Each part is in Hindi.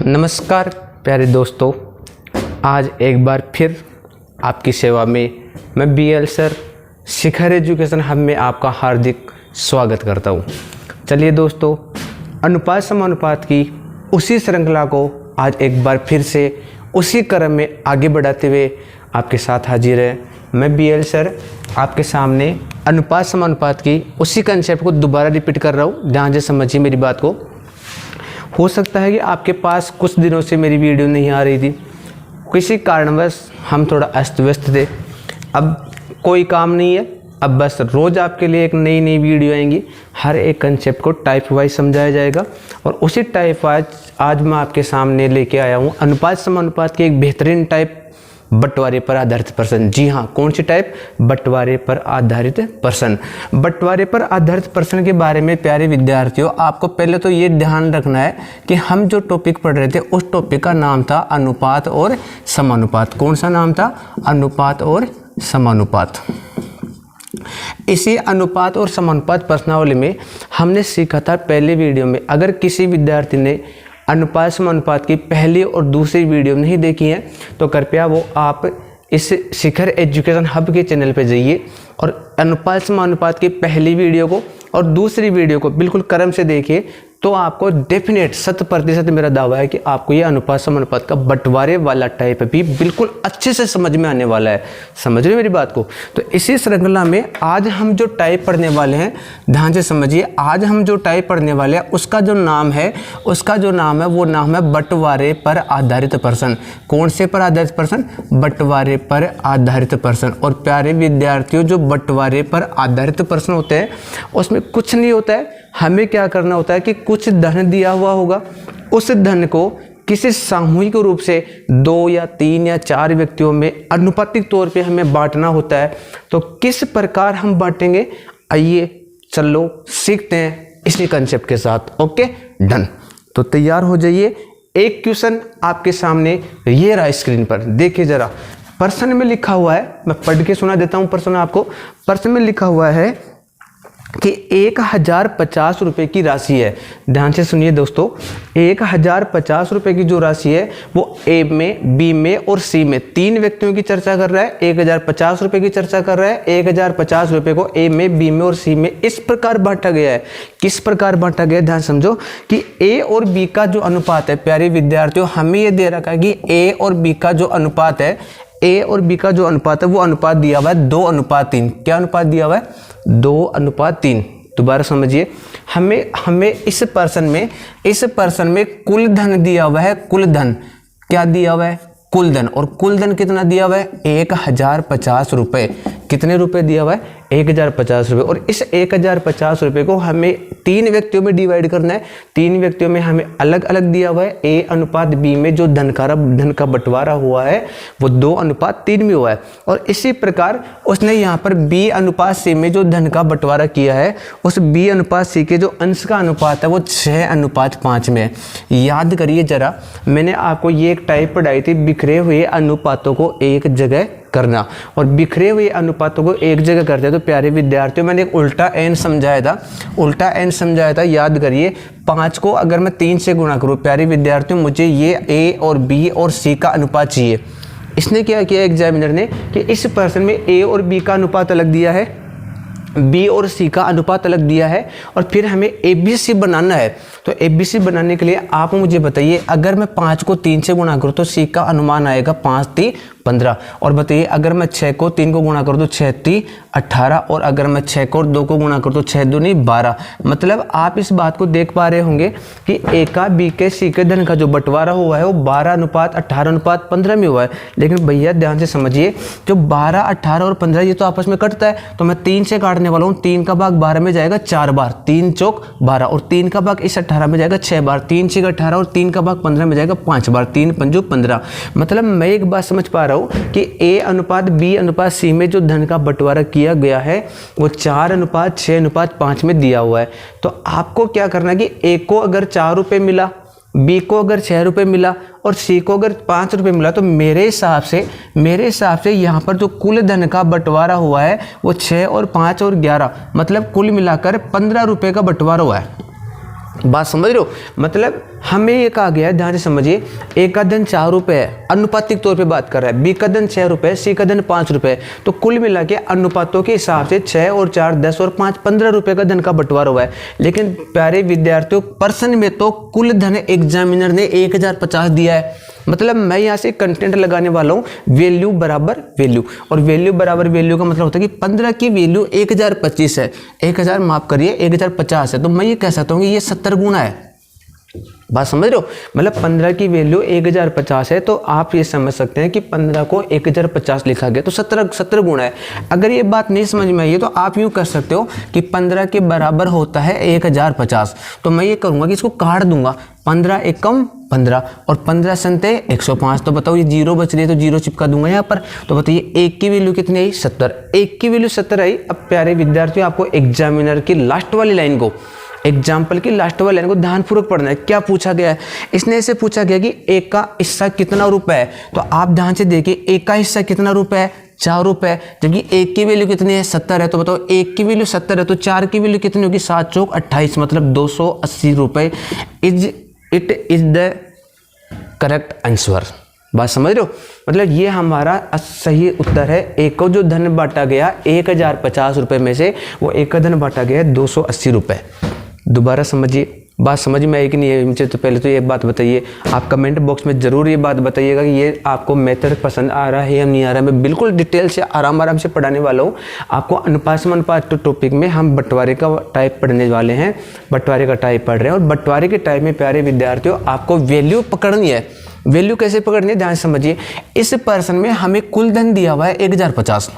नमस्कार प्यारे दोस्तों, आज एक बार फिर आपकी सेवा में मैं बीएल सर शिखर एजुकेशन हब में आपका हार्दिक स्वागत करता हूं। चलिए दोस्तों, अनुपात समानुपात की उसी श्रृंखला को आज एक बार फिर से उसी क्रम में आगे बढ़ाते हुए आपके साथ हाजिर है। मैं बीएल सर आपके सामने अनुपात समानुपात की उसी कंसेप्ट को दोबारा रिपीट कर रहा हूँ। ध्यान से समझिए मेरी बात को। हो सकता है कि आपके पास कुछ दिनों से मेरी वीडियो नहीं आ रही थी, किसी कारणवश हम थोड़ा अस्त व्यस्त थे। अब कोई काम नहीं है, अब बस रोज़ आपके लिए एक नई वीडियो आएंगी। हर एक कंसेप्ट को टाइप वाइज समझाया जाएगा और उसी टाइप वाइज आज मैं आपके सामने लेके आया हूँ अनुपात समानुपात की एक बेहतरीन टाइप, बंटवारे पर आधारित प्रश्न। जी हाँ, कौन सी टाइप? बंटवारे पर आधारित प्रश्न। बंटवारे पर आधारित प्रश्न के बारे में प्यारे विद्यार्थियों, आपको पहले तो ये ध्यान रखना है कि हम जो टॉपिक पढ़ रहे थे उस टॉपिक का नाम था अनुपात और समानुपात। कौन सा नाम था? अनुपात और समानुपात। इसी अनुपात और समानुपात प्रश्नावली में हमने सीखा था पहले वीडियो में। अगर किसी विद्यार्थी ने अनुपात समानुपात की पहली और दूसरी वीडियो नहीं देखी है तो कृपया वो आप इस शिखर एजुकेशन हब के चैनल पे जाइए और अनुपात समानुपात की पहली वीडियो को और दूसरी वीडियो को बिल्कुल क्रम से देखिए, तो आपको डेफिनेट 100% मेरा दावा है कि आपको ये अनुपात समानुपात का बंटवारे वाला टाइप भी बिल्कुल अच्छे से समझ में आने वाला है। समझ रहे मेरी बात को? तो इसी श्रृंखला में आज हम जो टाइप पढ़ने वाले हैं, ध्यान से समझिए। आज हम जो टाइप पढ़ने वाले हैं उसका जो नाम है वो नाम है बंटवारे पर आधारित प्रश्न। कौन से पर आधारित प्रश्न? बंटवारे पर आधारित प्रश्न। और प्यारे विद्यार्थियों, जो बंटवारे पर आधारित प्रश्न होते हैं उसमें कुछ नहीं होता है। हमें क्या करना होता है कि कुछ धन दिया हुआ होगा, उस धन को किसी सामूहिक रूप से 2 या 3 या 4 व्यक्तियों में अनुपातिक तौर पे हमें बांटना होता है। तो किस प्रकार हम बांटेंगे, आइए चलो सीखते हैं इसी कंसेप्ट के साथ। Okay, done. तो तैयार हो जाइए। एक क्वेश्चन आपके सामने ये रहा स्क्रीन पर, देखिए जरा। प्रश्न में लिखा हुआ है, मैं पढ़ के सुना देता हूं प्रश्न आपको। प्रश्न में लिखा हुआ है कि 1050 रुपये की राशि है। ध्यान से सुनिए दोस्तों, 1050 रुपये की जो राशि है वो ए में, बी में और सी में 3 व्यक्तियों की चर्चा कर रहा है। 1050 रुपये की चर्चा कर रहा है। 1050 रुपये को ए में, बी में और सी में इस प्रकार बांटा गया है। किस प्रकार बांटा गया? ध्यान समझो कि ए और बी का जो अनुपात है, प्यारे विद्यार्थियों, हमें ये दे रखा है कि ए और बी का जो अनुपात है, ए और बी का जो अनुपात है वो अनुपात दिया हुआ है 2:3। क्या अनुपात दिया हुआ है? 2:3। दोबारा समझिए, हमें इस पर्सन में कुल धन दिया हुआ है। कुल धन क्या दिया हुआ है? कुल धन। और कुल धन कितना दिया हुआ है? 1050 रुपये। कितने रुपए दिया हुआ है? 1050 रुपये। और इस 1050 रुपये को हमें 3 व्यक्तियों में डिवाइड करना है। 3 व्यक्तियों में हमें अलग अलग दिया हुआ है। ए अनुपात बी में जो धन का बंटवारा हुआ है वो 2:3 में हुआ है। और इसी प्रकार उसने यहाँ पर बी अनुपात सी में जो धन का बंटवारा किया है, उस बी अनुपात सी के जो अंश का अनुपात है वो 6:5 में है। याद करिए जरा, मैंने आपको ये एक टाइप पढ़ाई थी, बिखरे हुए अनुपातों को एक जगह करना। और बिखरे हुए अनुपातों को एक जगह करते हैं तो प्यारे विद्यार्थियों, मैंने एक उल्टा एन समझाया था। याद करिए, 5 को अगर मैं 3 से गुणा करूं, प्यारे विद्यार्थियों, मुझे ये ए और बी और सी का अनुपात चाहिए। इसने क्या किया एग्जामिनर ने कि इस पर्सन में ए और बी का अनुपात अलग दिया है, बी और सी का अनुपात अलग दिया है, और फिर हमें एबीसी बनाना है। तो एबीसी बनाने के लिए आप मुझे बताइए, अगर मैं 5 को 3 से गुणा करूँ तो सी का अनुमान आएगा 5 3 15। और बताइए, अगर मैं 6 को 3 को गुणा करूँ तो 6 3 18। और अगर मैं 6 को 2 को गुणा करूँ तो 6 2 12। मतलब आप इस बात को देख पा रहे होंगे कि ए का बी के सी के धन का जो बंटवारा हुआ है वो 12:18:15 में हुआ है। लेकिन भैया ध्यान से समझिए, जो 12, 18 और 15 ये तो आपस में कटता है। तो मैं 3 से काटने वाला हूँ। 3 का भाग 12 में जाएगा 4 बार, 3 चौक 12। और 3 का भाग इस 18 में जाएगा 6 बार, 3 6 18। और 3 का भाग 15 में जाएगा 5 बार, 3 5 15। मतलब मैं एक बात समझ पा रहा हूँ कि ए अनुपात बी अनुपात सी में जो धन का बंटवारा किया गया है वो 4:6:5 में दिया हुआ है। तो आपको क्या करना है कि ए को अगर 4 रुपये मिला, बी को अगर 6 रुपये मिला और सी को अगर 5 रुपये मिला, तो मेरे हिसाब से यहाँ पर जो कुल धन का बंटवारा हुआ है वो 6 और 5 और 11, मतलब कुल मिलाकर 15 रुपये का बंटवारा हुआ है। बात समझ रहे हो, मतलब हमें ये कहा गया है, ध्यान से समझिए, ए का धन 4 रुपये है, अनुपातिक तौर पे बात कर रहा है, बी का धन 6 रुपये, सी का धन 5 रुपये, तो कुल मिला के अनुपातों के हिसाब से 6 और 4 10 और 5 15 रुपये का धन का बंटवारा हुआ है। लेकिन प्यारे विद्यार्थियों, पर्सन में तो कुल धन एग्जामिनर ने 1050 दिया है। मतलब मैं यहाँ से कंटेंट लगाने वाला हूँ वैल्यू बराबर वैल्यू, और वैल्यू बराबर वैल्यू का मतलब होता है कि 15 की वैल्यू 1025 है, 1000 माफ करिए 1050 है, तो मैं ये कह सकता हूँ कि ये 70 गुना है। बात समझ रहे हो, मतलब 15 की वैल्यू 1050 है, तो आप ये समझ सकते हैं कि 15 को 1050 लिखा गया तो 70 गुना है। अगर ये बात नहीं समझ में आई है तो आप यूँ कर सकते हो कि 15 के बराबर होता है 1050, तो मैं ये करूँगा कि इसको काट दूंगा, 15 एकम 15 और 15 संते 105, तो बताओ ये जीरो बच रही है तो जीरो चिपका दूंगा यहाँ पर। तो बताइए एक की वैल्यू कितनी आई, 70, एक की वैल्यू 70 आई। अब प्यारे विद्यार्थियों, आपको एग्जामिनर की लास्ट वाली लाइन को, एग्जाम्पल की लास्ट वाली लाइन को ध्यानपूर्वक पढ़ना है। क्या पूछा गया है, इसने ऐसे पूछा गया कि एक का हिस्सा कितना रुपए है, तो आप ध्यान से देखिए एक का हिस्सा कितना रुपए है, 4 रुपए, जबकि एक की वैल्यू कितनी है, 70 है, तो बताओ एक की वैल्यू 70 है तो 4 की वैल्यू कितनी होगी, 7 चौक 28, मतलब 280 रुपए। It is the correct answer. बात समझ रहे हो, मतलब ये हमारा सही उत्तर है। एक को जो धन बांटा गया 1050 रुपये में से, वो एक का धन बांटा गया 280 रुपये। दोबारा समझिए, बात समझ में आई कि नहीं है मुझे, तो पहले तो ये बात बताइए, आप कमेंट बॉक्स में ज़रूर ये बात बताइएगा कि ये आपको मेथड पसंद आ रहा है या नहीं आ रहा है। मैं बिल्कुल डिटेल से आराम से पढ़ाने वाला हूँ आपको। अनुपात समानुपात टॉपिक में हम बंटवारे का टाइप पढ़ने वाले हैं, बंटवारे का टाइप पढ़ रहे हैं, और बंटवारे के टाइप में प्यारे विद्यार्थियों आपको वैल्यू पकड़नी है। वैल्यू कैसे पकड़नी है, ध्यान समझिए। इस पर्सन में हमें कुल धन दिया हुआ है 1050,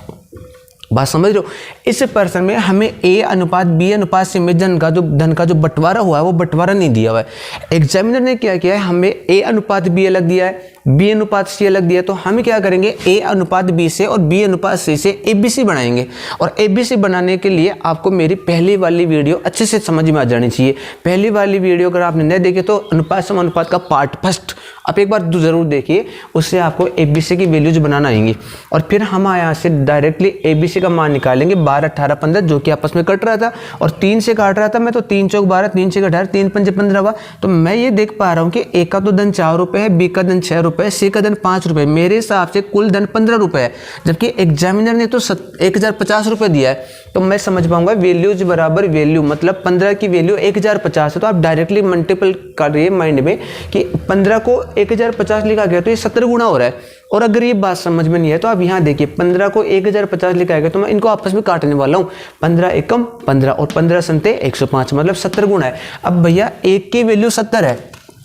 बात समझ रहे हो। इस पर्सन में हमें ए अनुपात बी अनुपात सी में धन का जो बंटवारा हुआ है वो बंटवारा नहीं दिया हुआ है। एग्जामिनर ने क्या किया है, हमें ए अनुपात बी अलग दिया है, बी अनुपात सी अलग दिया है, तो हम क्या करेंगे, ए अनुपात बी से और बी अनुपात सी से एबीसी बनाएंगे। और एबीसी बनाने के लिए आपको मेरी पहली वाली वीडियो अच्छे से समझ में आ जानी चाहिए। पहली वाली वीडियो अगर आपने नहीं देखी तो अनुपात समानुपात का पार्ट फर्स्ट आप एक बार जरूर देखिए, उससे आपको एबीसी की वैल्यूज बनाना आएंगी। और फिर हम यहाँ से डायरेक्टली एबीसी का मान निकालेंगे 12 18 15, जो कि आपस में कट रहा था, और 3 से काट रहा था मैं, तो 3 चौक 12, 3 से 18, 3 पंजे 15 हुआ। तो मैं ये देख पा रहा हूँ कि ए का तो धन 4 रुपये है, बी का धन 6 रुपये, सी का धन 5 रुपये, मेरे हिसाब से कुल धन 15 रुपये है, जबकि एग्जामिनर ने तो 1050 रुपये दिया है। तो मैं समझ पाऊंगा वैल्यूज बराबर वैल्यू, मतलब 15 की वैल्यू 1050 है, तो आप डायरेक्टली मल्टीपल करिए माइंड में कि 15 को 1050 लिखा गया तो ये 70 गुना हो रहा है। और अगर ये बात समझ में नहीं है तो आप यहाँ देखिए 15 को 1050 लिखा गया, तो मैं इनको आपस में काटने वाला हूँ, 15 एकम 15 और 15 संते 105, मतलब 70 गुना है। अब भैया एक की वैल्यू 70 है,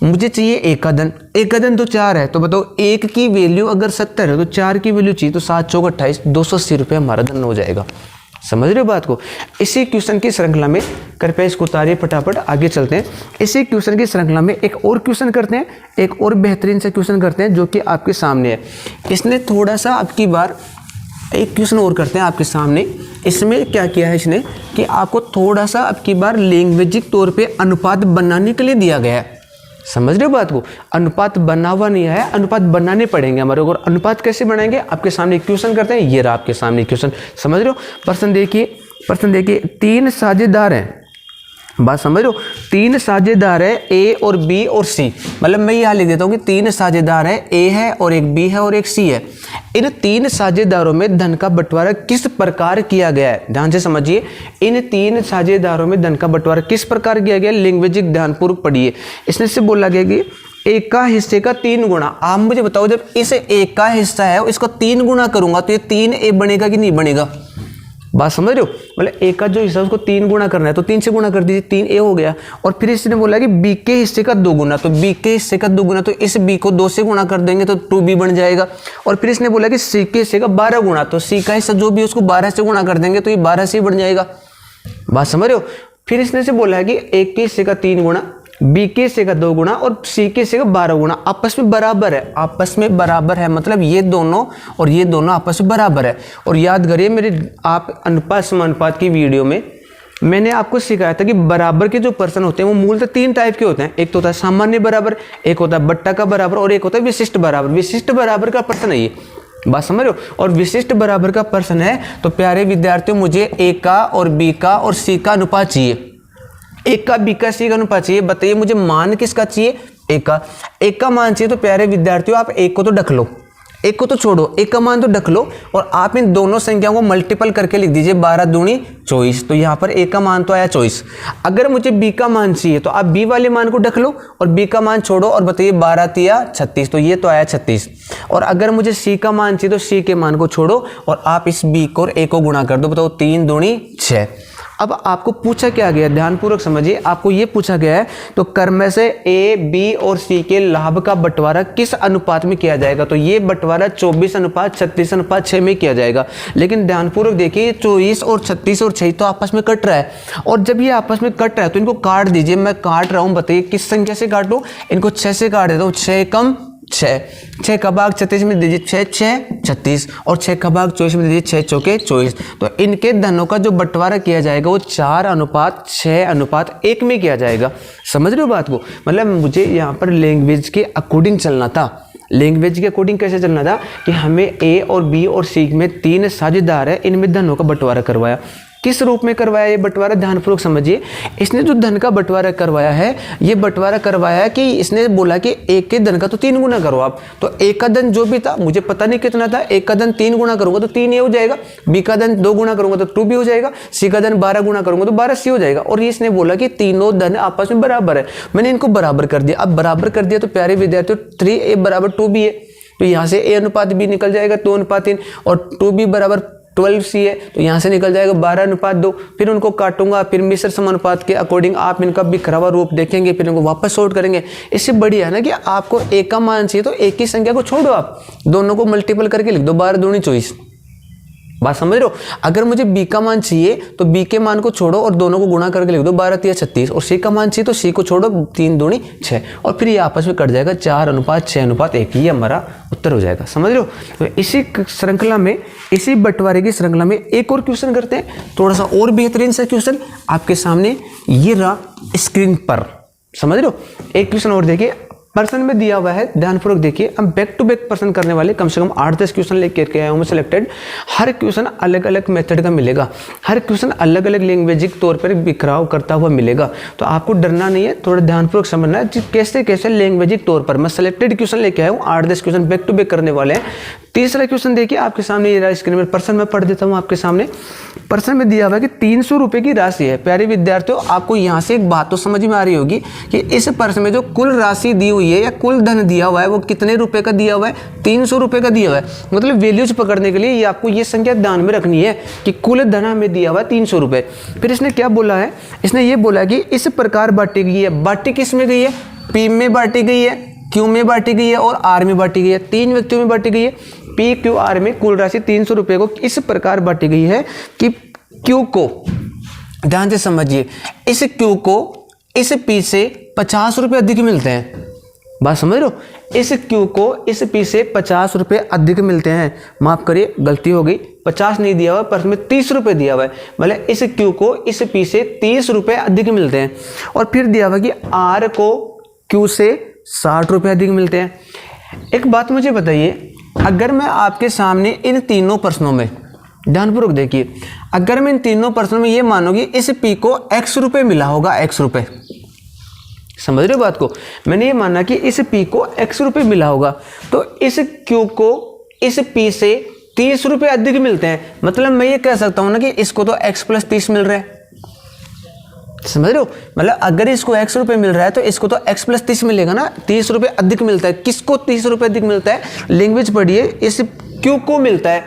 मुझे चाहिए एक का धन तो 4 है, तो बताओ एक की वैल्यू अगर 70 है तो 4 की वैल्यू चाहिए, तो 7 चौक 28, 280 रुपये हमारा धन हो जाएगा। समझ रहे हो बात को। इसी क्वेश्चन की श्रृंखला में कृपया इसको उतारिए, फटाफट आगे चलते हैं। इसी क्वेश्चन की श्रृंखला में एक और क्वेश्चन करते हैं, एक और बेहतरीन से क्वेश्चन करते हैं जो कि आपके सामने है। इसने थोड़ा सा आपकी बार एक क्वेश्चन और करते हैं आपके सामने। इसमें क्या किया है इसने कि आपको थोड़ा सा आपकी बार लैंग्वेजिक तौर पे अनुपात बनाने के लिए दिया गया है। समझ रहे हो बात को, अनुपात बना हुआ नहीं है, अनुपात बनाने पड़ेंगे हमारे को। और अनुपात कैसे बनाएंगे, आपके सामने क्वेश्चन करते हैं, ये रहा आपके सामने क्वेश्चन। समझ रहे हो, पर्सन देखिए 3 साझेदार हैं, बात समझ रहे हो, 3 साझेदार है ए और बी और सी, मतलब मैं यहाँ लिख देता हूँ कि 3 साझेदार है, ए है और एक बी है और एक सी है। इन 3 साझेदारों में धन का बंटवारा किस प्रकार किया गया है, ध्यान से समझिए। इन 3 साझेदारों में धन का बंटवारा किस प्रकार किया गया, लैंग्वेजिक ध्यानपूर्वक पढ़िए। इसमें से बोला गया कि एक का हिस्से का 3 गुना। आप मुझे बताओ, जब इस एक का हिस्सा है इसको 3 गुना करूंगा तो ये 3 ए बनेगा कि नहीं बनेगा, बात समझ रहे हो। मतलब ए का जो हिस्सा उसको 3 गुना करना है, तो 3 से गुना कर दीजिए, 3 ए हो गया। और फिर इसने बोला कि बी के हिस्से का 2 गुना, तो बी के हिस्से का 2 गुना, तो इस बी को 2 से गुना कर देंगे तो 2b बन जाएगा। और फिर इसने बोला कि सी के हिस्से का 12 गुना, तो सी का हिस्सा जो भी उसको 12 से गुना कर देंगे तो ये 12 से बन जाएगा, बात समझ रहे हो। फिर इसने से बोला है कि एक के हिस्से का 3 गुना, बी के हिस्से का 2 गुना और सी के हिस्से का 12 गुना, आपस में बराबर है, आपस में बराबर है, मतलब ये दोनों और ये दोनों आपस में बराबर है। और याद करिए मेरे आप अनुपात समानुपात की वीडियो में मैंने आपको सिखाया था कि बराबर के जो पर्सन होते हैं वो मूलतः 3 टाइप के होते हैं। एक तो होता है सामान्य बराबर, एक होता है बट्टा का बराबर और एक होता है विशिष्ट बराबर। विशिष्ट बराबर का पर्सन है ये, बात समझ रहे हो। और विशिष्ट बराबर का पर्सन है तो प्यारे विद्यार्थियों मुझे ए का और बी का और सी का अनुपात चाहिए। एक का बी का सी का अनुपात चाहिए। बताइए मुझे मान किसका चाहिए? एक का मान चाहिए। तो प्यारे विद्यार्थियों आप एक को तो ढक लो, एक को तो छोड़ो, एक का मान तो ढक लो और आप इन दोनों संख्याओं को मल्टीपल करके लिख दीजिए 12 दूनी 24। तो यहाँ पर ए का मान तो आया 24। अगर मुझे बी का मान चाहिए तो आप बी वाले मान को ढक लो और बी का मान छोड़ो और बताइए 12 तिया 36, तो ये तो आया 36। और अगर मुझे सी का मान चाहिए तो सी के मान को छोड़ो और आप इस बी को और ए को गुणा कर दो। बताओ 3 दूनी 6। अब आपको पूछा क्या गया, ध्यानपूर्वक समझिए, आपको ये पूछा गया है तो क्रम में से ए, बी और सी के लाभ का बंटवारा किस अनुपात में किया जाएगा? तो ये बंटवारा 24:36:6 में किया जाएगा। लेकिन ध्यानपूर्वक देखिए 24 और 36 और 6 तो आपस में कट रहा है, और जब ये आपस में कट रहा है तो इनको काट दीजिए। मैं काट रहा हूं, बताइए किस संख्या से काटूं? इनको 6 से काट देता हूं। 6 कम 6, 6 का भाग 36 में दीजिए 6 6 36 और 6 का भाग 24 में दीजिए 6 चौके 24। तो इनके धनों का जो बंटवारा किया जाएगा वो 4:6:1 में किया जाएगा। समझ रहे हो बात को? मतलब मुझे यहाँ पर लैंग्वेज के अकॉर्डिंग चलना था। लैंग्वेज के अकॉर्डिंग कैसे चलना था कि हमें ए और बी और सी में 3 साझेदार है, इनमें धनों का बंटवारा करवाया। किस रूप में करवाया ये बंटवारा? ध्यानपूर्वक समझिए। इसने जो धन का बंटवारा करवाया है, ये बंटवारा करवाया है कि इसने बोला कि एक के धन का तो 3 गुना करो आप। तो एक का धन जो भी था, मुझे पता नहीं कितना था, एक का धन 3 गुना करूंगा तो 3 ए हो जाएगा, बी का धन 2 गुना करूंगा तो 2 बी हो जाएगा, सी का धन 12 गुना करूंगा तो 12 सी हो जाएगा। और इसने बोला कि तीनों धन आपस में बराबर है। मैंने इनको बराबर कर दिया। अब बराबर कर दिया तो प्यारे विद्यार्थियों 3a बराबर 2b है, तो यहाँ से a अनुपात b निकल जाएगा 2:3 और 2b बराबर 12c है, तो यहाँ से निकल जाएगा 12:2। फिर उनको काटूंगा, फिर मिश्र समानुपात के अकॉर्डिंग आप इनका बिखरा हुआ रूप देखेंगे, फिर इनको वापस सॉर्ट करेंगे। इससे बढ़िया है ना कि आपको एक का मान चाहिए तो एक ही संख्या को छोड़ो, आप दोनों को मल्टीपल करके लिख दो 12 दूनी 24। बात समझ रहे हो? अगर मुझे बी का मान चाहिए तो बी के मान को छोड़ो और दोनों को गुणा करके लिख दो 12 तिया 36, और सी का मान चाहिए तो सी को छोड़ो 3 दूनी 6, और फिर ये आपस में कट जाएगा 4:6:1। ये हमारा उत्तर हो जाएगा। समझ रहे हो? तो इसी श्रृंखला में, इसी बंटवारे की श्रृंखला में एक और क्वेश्चन करते हैं, थोड़ा सा और बेहतरीन सा क्वेश्चन आपके सामने ये रहा स्क्रीन पर। समझ रहे हो? एक क्वेश्चन और देखिए, प्रश्न में दिया हुआ है, ध्यानपूर्वक देखिए। हम बैक टू बैक प्रश्न करने वाले कम से कम 8-10 क्वेश्चन लेकर के आया हूं मैं सिलेक्टेड। हर क्वेश्चन अलग अलग मेथड का मिलेगा, हर क्वेश्चन अलग अलग लैंग्वेजिक तौर पर बिखराव करता हुआ मिलेगा। तो आपको डरना नहीं है, थोड़ा ध्यानपूर्वक समझना है कैसे कैसे लैंग्वेजिक तौर पर मैं सिलेक्टेड क्वेश्चन लेके आया हूँ। 8-10 क्वेश्चन बैक टू बैक करने वाले हैं। तीसरा क्वेश्चन देखिए आपके सामने, ये स्क्रीन पर प्रश्न में पढ़ देता हूँ आपके सामने। प्रश्न में दिया हुआ है कि 300 रुपए की राशि है। प्यारे विद्यार्थियों, आपको यहाँ से एक बात तो समझ में आ रही होगी कि इस प्रश्न में जो कुल राशि दी हुई है या कुल धन दिया हुआ है वो कितने रुपए का दिया हुआ है? 300 रुपए का दिया हुआ है। मतलब वैल्यूज पकड़ने के लिए ये आपको ये संख्या ध्यान में रखनी है कि कुल धन हमें दिया हुआ है 300 रुपए। फिर इसने क्या बोला है? इसने ये बोला कि इस प्रकार बांटी गई है। बांटी किस में गई है? पी में बांटी गई है, क्यू में बांटी गई है और आर में बांटी गई है। 3 व्यक्तियों में बांटी गई है। पी क्यू आर में कुल राशि 300 रुपए को इस प्रकार बांटी गई है कि क्यू को, ध्यान से समझिए, इस क्यू को इस पी से 50 रुपए अधिक मिलते हैं। बात समझ रहे हो? इस क्यू को इस पी से 50 रुपए अधिक मिलते हैं। माफ करिए, गलती हो गई, 50 नहीं दिया हुआ, प्रश्न में 30 रुपए दिया हुआ है। मतलब इस क्यू को इस पी से 30 रुपए अधिक मिलते हैं। और फिर दिया हुआ कि आर को क्यू से 60 रुपए अधिक मिलते हैं। एक बात मुझे बताइए, अगर मैं आपके सामने इन तीनों प्रश्नों में, ध्यानपूर्वक देखिए, अगर मैं इन तीनों प्रश्नों में ये मानूंगी इस पी को x रुपए मिला होगा, x रुपए, समझ रहे हो बात को? मैंने ये माना कि इस पी को x रुपए मिला होगा, तो इस क्यू को इस पी से 30 रुपए अधिक मिलते हैं। मतलब मैं ये कह सकता हूं ना कि इसको तो x + 30 मिल रहा है। समझ रहे हो? मतलब अगर इसको x रुपए मिल रहा है तो इसको तो x + 30 मिलेगा ना, 30 रुपए अधिक मिलता है। किसको 30 रुपए अधिक मिलता है? लैंग्वेज पढ़िए, इस क्यू को मिलता है।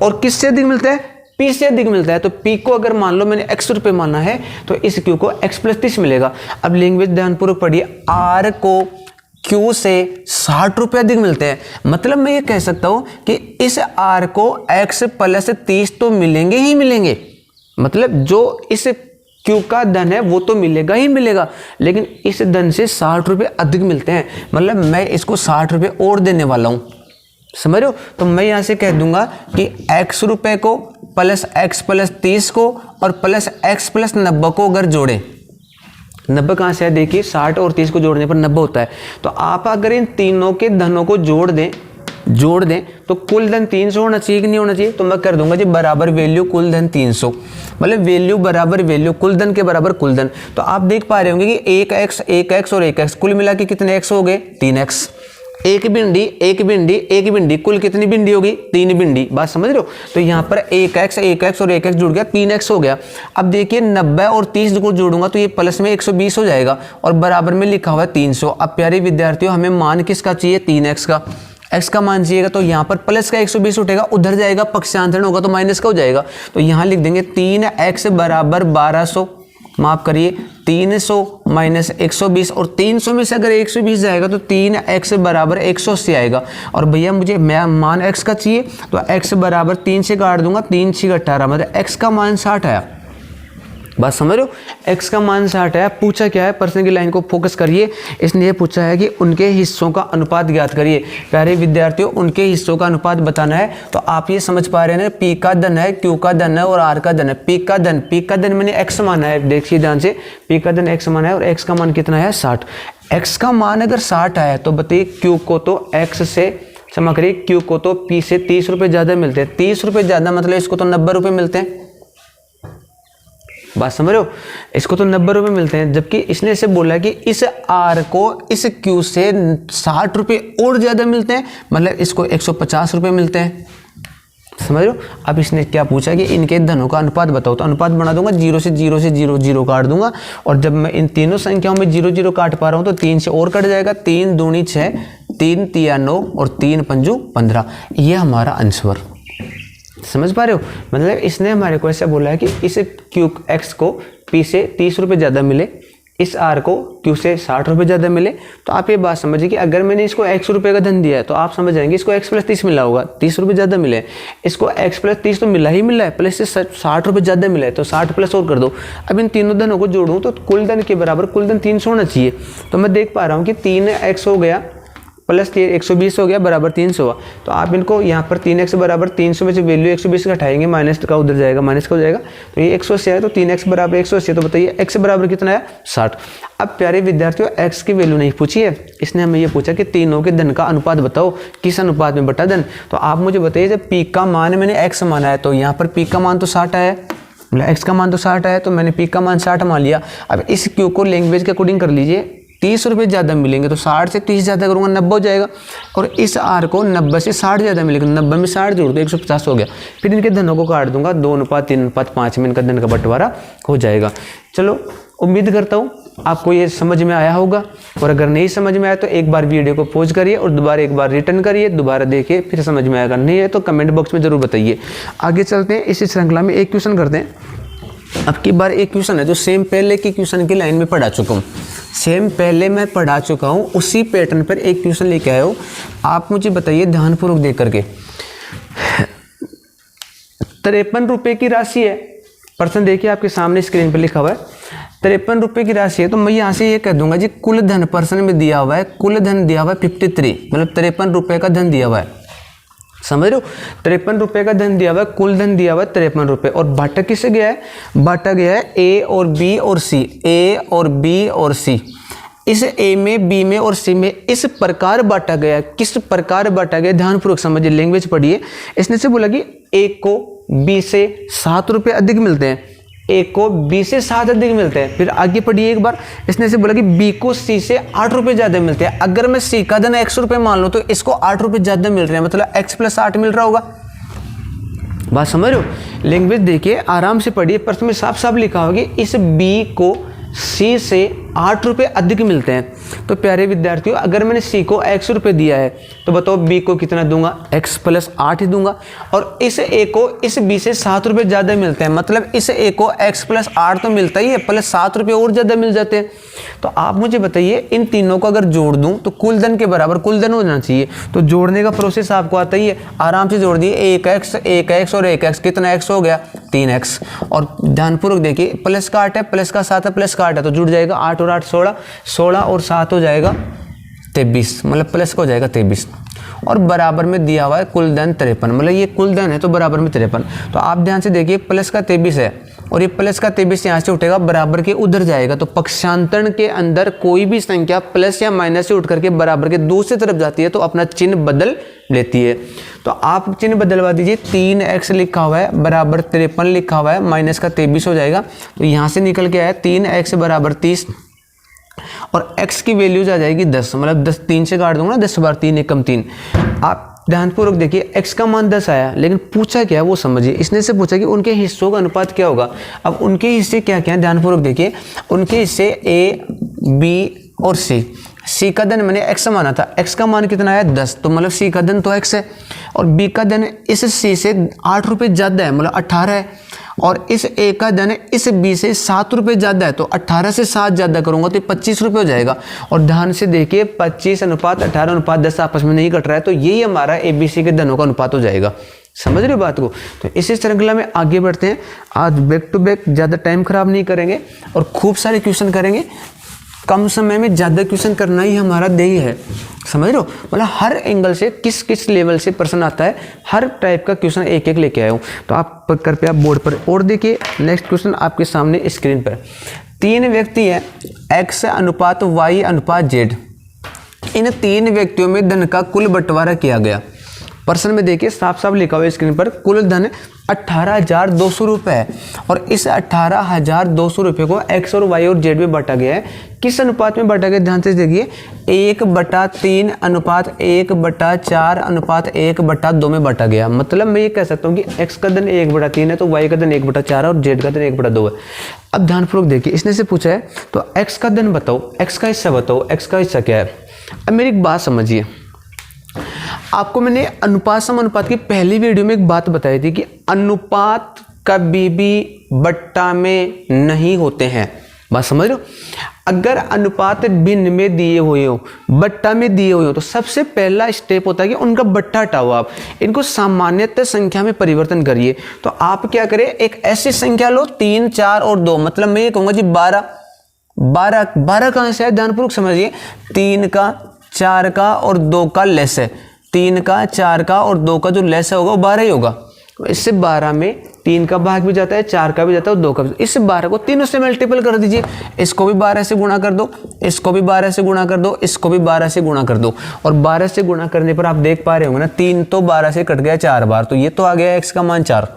और किससे अधिक मिलता है? P से अधिक मिलता है। तो P को अगर मान लो मैंने x रुपए माना है तो इस Q को x + 30 मिलेगा। अब लैंग्वेज ध्यानपूर्वक पढ़िए, R को Q से 60 रुपए अधिक मिलते हैं। मतलब मैं ये कह सकता हूं कि इस R को x + 30 तो मिलेंगे ही मिलेंगे। मतलब जो इस Q का धन है वो तो मिलेगा ही मिलेगा, लेकिन इस धन से 60 रुपए अधिक मिलते हैं। मतलब मैं इसको 60 रुपए और देने वाला हूं। समझ रहे हो? तो मैं यहां से कह दूंगा कि x रुपए को प्लस x + 30 को और प्लस x + 90 को अगर जोड़ें, 90 कहां से है? देखिए 60 और 30 को जोड़ने पर 90 होता है। तो आप अगर इन तीनों के धनों को जोड़ दें जोड़ दें तो कुल धन 300 होना चाहिए कि नहीं होना चाहिए। तो मैं कर दूंगा जी बराबर वैल्यू कुल धन 300, मतलब वैल्यू बराबर वैल्यू कुल धन के बराबर कुल धन। तो आप देख पा रहे होंगे कि 1x और 1x कुल मिला के कितने x हो गए 3x। एक भिंडी कुल कितनी भिंडी होगी 3 भिंडी। बात समझ रहे हो। तो यहाँ पर 1x और 1x जुड़ गया 3x हो गया। अब देखिए 90 और 30 को जोड़ूंगा तो ये प्लस में 120 हो जाएगा और बराबर में लिखा हुआ है 300। अब प्यारे विद्यार्थियों हमें मान किसका चाहिए 3x का, x का मान चाहिएगा। तो यहाँ पर प्लस का 120 उठेगा, उधर जाएगा पक्षांतरण होगा तो माइनस का हो जाएगा। तो यहाँ लिख देंगे 3x बराबर 1200, माफ करिए 300 माइनस 120 और 300 में से अगर 120 जाएगा तो 3x बराबर 180 आएगा। और भैया मुझे मान x का चाहिए तो x बराबर 3 से काट दूंगा, 3 6 18 मतलब x का मान 60 आया। बात समझ रहे हो। x का मान 60 है। पूछा क्या है, प्रश्न की लाइन को फोकस करिए। इसने ये पूछा है कि उनके हिस्सों का अनुपात ज्ञात करिए। प्यारे विद्यार्थियों उनके हिस्सों का अनुपात बताना है। तो आप ये समझ पा रहे हैं ना, p का धन है, q का धन है और r का धन है। p का धन मैंने x माना है, देखिए ध्यान से, p का धन x माना है और x का मान कितना है 60। x का मान अगर 60 आया तो बताइए q को तो x से क्षमा करिए q को तो p से 30 रुपये ज़्यादा मिलते हैं। 30 रुपये ज़्यादा मतलब इसको तो 90 रुपये मिलते हैं। बात समझ रहे हो, इसको तो 90 रुपये मिलते हैं, जबकि इसने इसे बोला कि इस R को इस Q से 60 रुपये और ज़्यादा मिलते हैं, मतलब इसको 150 रुपये मिलते हैं। समझ रहे हो। अब इसने क्या पूछा कि इनके धनों का अनुपात बताओ। तो अनुपात बना दूंगा 0 से 0 से 0 0 काट दूंगा और जब मैं इन तीनों संख्याओं में 0 0 काट पा रहा हूँ तो 3 से और कट जाएगा। 3 दूनी 6, 3 तिया 9 और 3 पंजू 15। ये हमारा आंसर। समझ पा रहे हो। मतलब इसने हमारे को ऐसा बोला है कि इस x को p से 30 रुपये ज़्यादा मिले, इस r को q से 60 रुपये ज़्यादा मिले। तो आप ये बात समझिए कि अगर मैंने इसको x रुपये का धन दिया है तो आप समझ जाएंगे इसको x प्लस 30 मिला होगा, 30 रुपये ज़्यादा मिले। इसको x प्लस 30 तो मिला ही मिला है, प्लस से 60 रुपये ज़्यादा मिला है तो 60 प्लस और कर दो। अब इन तीनों धनों को जोड़ूँ तो कुल धन के बराबर कुल धन 300 होना चाहिए। तो मैं देख पा रहा हूँ कि 3x हो गया प्लस 120 हो गया बराबर 300 हुआ। तो आप इनको यहाँ पर 3x बराबर 300 में से वैल्यू 120 का हटाएंगे, माइनस का उधर जाएगा, माइनस का हो जाएगा। तो ये 180 है तो 3x बराबर 180। तो बताइए x बराबर कितना है 60। अब प्यारे विद्यार्थियों x की वैल्यू नहीं पूछी है, इसने हमें ये पूछा कि तीनों के धन का अनुपात बताओ, किस अनुपात में बटा धन। तो आप मुझे बताइए जब p का मान मैंने x माना है तो यहाँ पर p का मान तो 60 है, मतलब x का मान तो 60 है तो मैंने p का मान 60 मान लिया। अब इस q को लैंग्वेज के अकॉर्डिंग कर लीजिए, 30 रुपये ज़्यादा मिलेंगे तो 60 से 30 ज़्यादा करूँगा 90 हो जाएगा। और इस r को 90 से 60 ज़्यादा मिलेगा, 90 में 60 जोड़ दो 150 हो गया। फिर इनके धनों को काट दूंगा 2:3:5 में इनका धन का बंटवारा हो जाएगा। चलो उम्मीद करता हूँ आपको ये समझ में आया होगा। और अगर नहीं समझ में आया तो एक बार वीडियो को पॉज करिए और दोबारा एक बार रिटर्न करिए, दोबारा देखिए, फिर समझ में आएगा। नहीं है तो कमेंट बॉक्स में ज़रूर बताइए। आगे चलते हैं, इसी श्रृंखला में एक क्वेश्चन करते हैं। अब की बार एक क्वेश्चन है जो सेम पहले की क्वेश्चन की लाइन में पढ़ा चुका हूँ, सेम पहले मैं पढ़ा चुका हूँ, उसी पैटर्न पर एक क्वेश्चन लेके आया हूँ। आप मुझे बताइए ध्यानपूर्वक देख करके। 53 रुपये की राशि है, प्रश्न देखिए आपके सामने स्क्रीन पर लिखा हुआ है 53 रुपये की राशि है। तो मैं यहाँ से ये कह दूंगा जी कुल धन प्रश्न में दिया हुआ है, कुल धन दिया हुआ है 53, मतलब 53 रुपये का धन दिया हुआ है। समझ रहे हो, 53 रुपये का धन दिया हुआ है, कुल धन दिया हुआ है 53 रुपये। और बांटा किससे गया है, बांटा गया है ए और बी और सी, ए और बी और सी। इस ए में, बी में और सी में इस प्रकार बांटा गया। किस प्रकार बांटा गया ध्यानपूर्वक समझिए, लैंग्वेज पढ़िए। इसने से बोला कि ए को बी से 7 रुपये अधिक मिलते हैं, ए को बी से 7 अधिक मिलते हैं। फिर आगे पढ़िए एक बार, इसने से बोला कि बी को सी से 8 रुपये ज़्यादा मिलते हैं। अगर मैं सी का धन 100 रुपये मान लो तो इसको 8 रुपये ज़्यादा मिल रहे हैं, मतलब x प्लस 8 मिल रहा होगा। बात समझ रहे हो। लैंग्वेज देखिए, आराम से पढ़िए, प्रश्न में साफ साफ लिखा होगा कि इस बी को सी से 8 रुपये अधिक मिलते हैं। तो प्यारे विद्यार्थियों अगर मैंने सी को 100 रुपये दिया है तो बताओ बी को कितना दूंगा, x प्लस 8 ही दूंगा। और इस ए को इस बी से 7 रुपये ज़्यादा मिलते हैं, मतलब इस ए को x प्लस 8 तो मिलता ही है, प्लस 7 रुपये और ज़्यादा मिल जाते हैं। तो आप मुझे बताइए इन तीनों को अगर जोड़ दूं तो कुल धन के बराबर कुल धन हो जाना चाहिए। तो जोड़ने का प्रोसेस आपको आता ही है, आराम से जोड़ दिए 1x और 1x, कितना x हो गया 3x। और ध्यानपूर्वक देखिए प्लस का 8 है, प्लस का 7 है, प्लस का 8 है तो जुड़ जाएगा 8 और 8 16, 16 और 7 हो जाएगा 23, मतलब प्लस का हो जाएगा 23। और बराबर में दिया हुआ है कुल धन 53, मतलब ये कुल धन है तो बराबर में 53। तो आप ध्यान से देखिए प्लस का 23 है और ये प्लस का 23 यहाँ से उठेगा बराबर के उधर जाएगा। तो पक्षांतरण के अंदर कोई भी संख्या प्लस या माइनस से उठ करके बराबर के दूसरी तरफ जाती है तो अपना चिन्ह बदल लेती है। तो आप चिन्ह बदलवा दीजिए, 3x लिखा हुआ है बराबर 53 लिखा हुआ है, माइनस का 23 हो जाएगा। तो यहाँ से निकल के आया 3x बराबर 30 और x की वैल्यूज आ जाएगी 10, मतलब 10 3 से काट दूंगा ना, 10 बार 3 एकम 3। आप ध्यानपूर्वक देखिए, x का मान 10 आया, लेकिन पूछा क्या है वो समझिए। इसने से पूछा कि उनके हिस्सों का अनुपात क्या होगा। अब उनके हिस्से क्या क्या है, ध्यानपूर्वक देखिए। उनके हिस्से a, b और c का धन मैंने x माना था, x का मान कितना है 10, तो मतलब c का धन तो x है, और b का धन इस c से 8 रुपये ज़्यादा है, मतलब 18 है, और इस a का धन इस b से 7 रुपये ज़्यादा है, तो 18 से 7 ज़्यादा करूंगा तो 25 रुपये हो जाएगा। और ध्यान से देखिए 25:18:10 आपस में नहीं कट रहा है, तो यही हमारा ABC के धनों का अनुपात हो जाएगा। समझ रहे हो बात को। तो इसी श्रृंखला में आगे बढ़ते हैं। आज बैक टू बैक, ज़्यादा टाइम खराब नहीं करेंगे और खूब सारे क्वेश्चन करेंगे। कम समय में ज़्यादा क्वेश्चन करना ही हमारा ध्येय है, समझ रहे हो। मतलब हर एंगल से किस किस लेवल से प्रश्न आता है, हर टाइप का क्वेश्चन एक एक लेके आया हूँ। तो आप कृपया बोर्ड पर और देखिए। नेक्स्ट क्वेश्चन आपके सामने स्क्रीन पर। 3 व्यक्ति हैं, x अनुपात y अनुपात z। इन 3 व्यक्तियों में धन का कुल बंटवारा किया गया। प्रश्न में देखिए साफ साफ लिखा हुआ है स्क्रीन पर, कुल धन 18,200 रुपये है और इस 18,200 रुपये को x और y और z में बांटा गया है। किस अनुपात में बांटा गया, ध्यान से देखिए। 1/3 अनुपात 1/4 अनुपात 1/2 में बांटा गया। मतलब मैं ये कह सकता हूँ कि x का धन 1/3 है तो y का धन 1/4 और z का धन 1/2 है। अब ध्यानपूर्वक देखिए, इसने से पूछा है तो x का धन बताओ, x का हिस्सा बताओ, x का हिस्सा क्या है। अब मेरी एक बात समझिए, आपको मैंने अनुपात समानुपात की पहली वीडियो में एक बात बताई थी कि अनुपात कभी भी बट्टा में नहीं होते हैं। बात समझ रहे हो। अगर अनुपात भिन्न में दिए हुए हो, बट्टा में दिए हुए हो, तो सबसे पहला स्टेप होता है कि उनका बट्टा हटाओ। आप इनको सामान्यतः संख्या में परिवर्तन करिए। तो आप क्या करें, एक ऐसी संख्या लो 3, 4 और 2, मतलब मैं ये कहूंगा जी 12 कहां से है, ध्यानपूर्वक समझिए। 3 का 4 का और 2 का लेस है, 3 का 4 का और 2 का जो लेस होगा वो 12 ही होगा। तो इससे 12 में 3 का भाग भी जाता है, 4 का भी जाता है और 2 का भी। इस 12 को तीनों से मल्टीपल कर दीजिए। इसको भी 12 से गुणा कर दो, इसको भी 12 से गुणा कर दो, इसको भी 12 से गुणा कर दो। और 12 से गुणा करने पर आप देख पा रहे होंगे ना, 3 तो 12 से कट गया 4 बार, तो ये तो आ गया x का मान 4,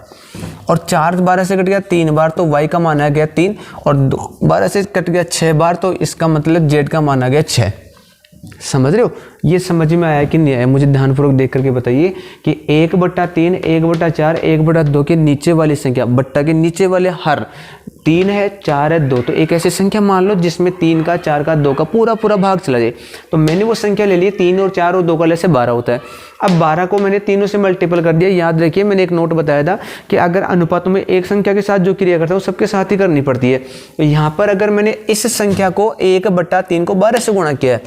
और 4 12 से कट गया 3 बार तो y का मान आ गया 3, और 12 से कट गया 6 बार तो इसका मतलब z का मान आ गया 6। समझ रहे हो। ये समझ में आया कि नहीं आया, मुझे ध्यानपूर्वक देख करके बताइए कि 1/3 1/4 1/2 के नीचे वाली संख्या, बट्टा के नीचे वाले हर 3 है 4 है 2, तो एक ऐसी संख्या मान लो जिसमें 3 का 4 का 2 का पूरा भाग चला जाए। तो मैंने वो संख्या ले ली, 3 और 4 और 2 का लेस 12 होता है। अब 12 को मैंने तीनों से मल्टीपल कर दिया। याद रखिए मैंने एक नोट बताया था कि अगर अनुपातों में एक संख्या के साथ जो क्रिया करता है वो सबके साथ ही करनी पड़ती है। तो यहाँ पर अगर मैंने इस संख्या को 1/3 को 12 से गुणा किया है,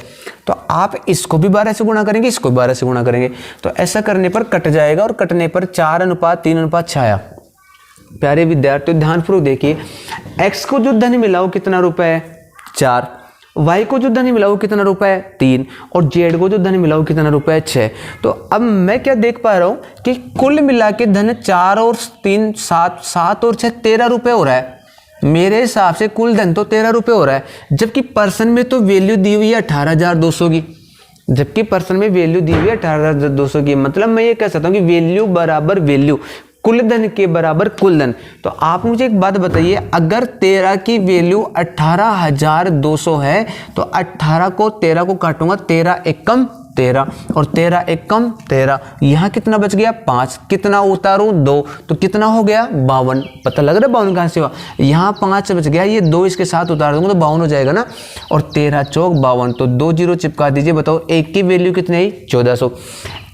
तो आप इसको भी 12 से गुणा करेंगे, इसको भी 12 से गुणा करेंगे। तो ऐसा करने पर कट जाएगा और कटने पर 4:3 आया। प्यारे विद्यार्थियों ध्यानपूर्वक देखिए, x को जो धन मिला वो कितना रुपए है 4, y को जो धन मिला वो कितना रुपए है 3, और z को जो धन मिला वो कितना रुपए है 6। तो अब मैं क्या देख पा रहा हूं कि कुल मिला के धन 4 और 3 7 7 और 6 13 रुपए हो रहा है। मेरे हिसाब से कुल धन तो 13 रुपए हो रहा है, जबकि पर्सन में तो वैल्यू दी हुई है 18,200 की, जबकि पर्सन में वैल्यू दी हुई है 18,200 की। मतलब मैं ये कह सकता हूँ कि वैल्यू बराबर वैल्यू, कुल धन के बराबर कुल धन। तो आप मुझे एक बात बताइए, अगर 13 की वैल्यू 18,200 है तो 18 को 13 को काटूंगा, 13 एकम 13 और 13 एकम 13, यहाँ कितना बच गया 5, कितना उतारूं 2, तो कितना हो गया 52। पता लग रहा है 52 कहाँ से हुआ, यहाँ 5 बच गया, ये 2 इसके साथ उतार दूंगा तो 52 हो जाएगा ना। और 13 चौक 52, तो 2 0 चिपका दीजिए। बताओ एक की वैल्यू कितनी आई 1400,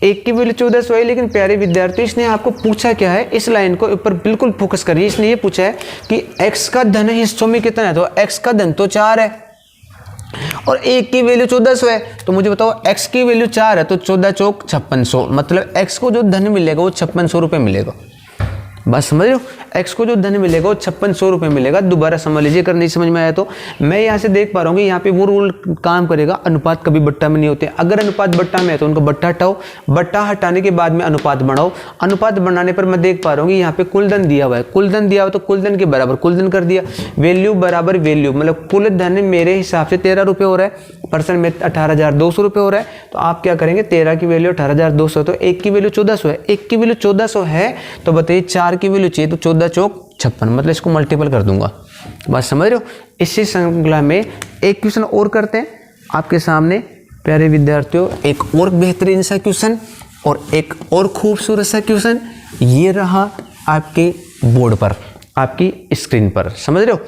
एक की वैल्यू 1400 है। लेकिन प्यारे विद्यार्थी इसने आपको पूछा क्या है, इस लाइन को ऊपर बिल्कुल फोकस करिए। इसने ये पूछा है कि x का धन हिस्सों में कितना है, तो x का धन तो 4 है और एक की वैल्यू 1400 है। तो मुझे बताओ x की वैल्यू 4 है तो 14 चौक 5600, मतलब x को जो धन मिलेगा वो 5600 रुपये मिलेगा। बात समझ रहे हो। एक्स को जो धन मिलेगा वो 5600 रुपये मिलेगा। दोबारा समझ लीजिए, अगर नहीं समझ में आया तो। मैं यहाँ से देख पा रहा हूँ कि यहाँ पे वो रूल काम करेगा, अनुपात कभी बट्टा में नहीं होते। अगर अनुपात बट्टा में है तो उनको बट्टा हटाओ, बट्टा हटाने के बाद में अनुपात बढ़ाओ। अनुपात बढ़ाने पर मैं देख पा रहा हूँ कि यहाँ पे कुल धन दिया हुआ है, कुल धन दिया हुआ तो कुल धन के बराबर कुल धन कर दिया। वैल्यू बराबर वैल्यू, मतलब कुल धन मेरे हिसाब से 13 रुपये हो रहा है, परसेंट में 18,200 रुपये हो रहा है। तो आप क्या करेंगे, 13 की वैल्यू 18,200, तो 1 की वैल्यू 1400 है। 1 की वैल्यू 1400 है तो बताइए 4 की वैल्यू चाहिए, तो 14 चौक 56, मतलब इसको मल्टीपल कर दूंगा। बात समझ रहे हो। इसी श्रृंखला में एक क्वेश्चन और करते हैं आपके सामने प्यारे विद्यार्थियों, एक और बेहतरीन सा क्वेश्चन और एक और खूबसूरत सा क्वेश्चन। ये रहा आपके बोर्ड पर, आपकी स्क्रीन पर, समझ रहे हो।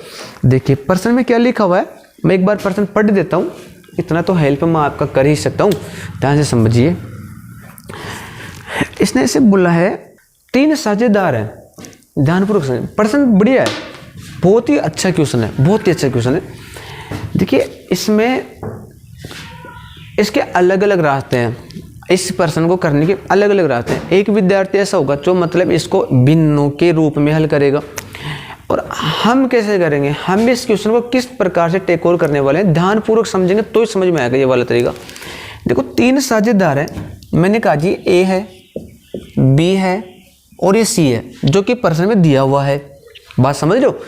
देखिए प्रश्न में क्या लिखा हुआ है, मैं एक बार प्रश्न पढ़ देता हूँ, इतना तो हेल्प मैं आपका कर ही सकता हूँ, ध्यान से समझिए। इसने ऐसे बोला है 3 साझेदार हैं, ध्यानपूर्वक समझिए। प्रश्न बढ़िया है, बहुत ही अच्छा क्वेश्चन है, बहुत ही अच्छा क्वेश्चन है। देखिए इसमें इसके अलग अलग रास्ते हैं, इस प्रश्न को करने के अलग अलग रास्ते हैं। एक विद्यार्थी ऐसा होगा जो मतलब इसको भिन्नों के रूप में हल करेगा, और हम कैसे करेंगे, हम इस क्वेश्चन को किस प्रकार से टेक ओवर करने वाले हैं, ध्यानपूर्वक समझेंगे तो ही समझ में आएगा ये वाला तरीका। देखो 3 साझेदार हैं, मैंने कहा जी ए है, बी है और ये सी है, जो कि प्रश्न में दिया हुआ है। बात समझ लो,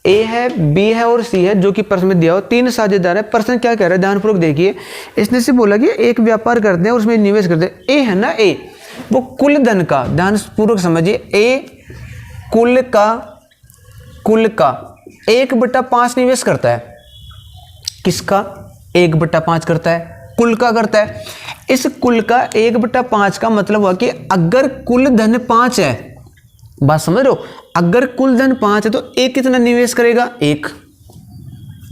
ए है, बी है और सी है, जो कि प्रश्न में दिया हुआ। 3 साझेदार है। प्रश्न क्या कह रहा है, ध्यानपूर्वक देखिए। इसने से बोला कि एक व्यापार करते हैं और उसमें निवेश करते हैं। ए है ना, ए वो कुल धन का, ध्यानपूर्वक समझिए, ए कुल का 1/5 निवेश करता है। किसका 1/5 करता है, कुल का करता है। इस कुल का 1/5 का मतलब हुआ कि अगर कुल धन 5 है, बात समझ रहे हो, अगर कुल धन 5 है तो एक कितना निवेश करेगा, 1।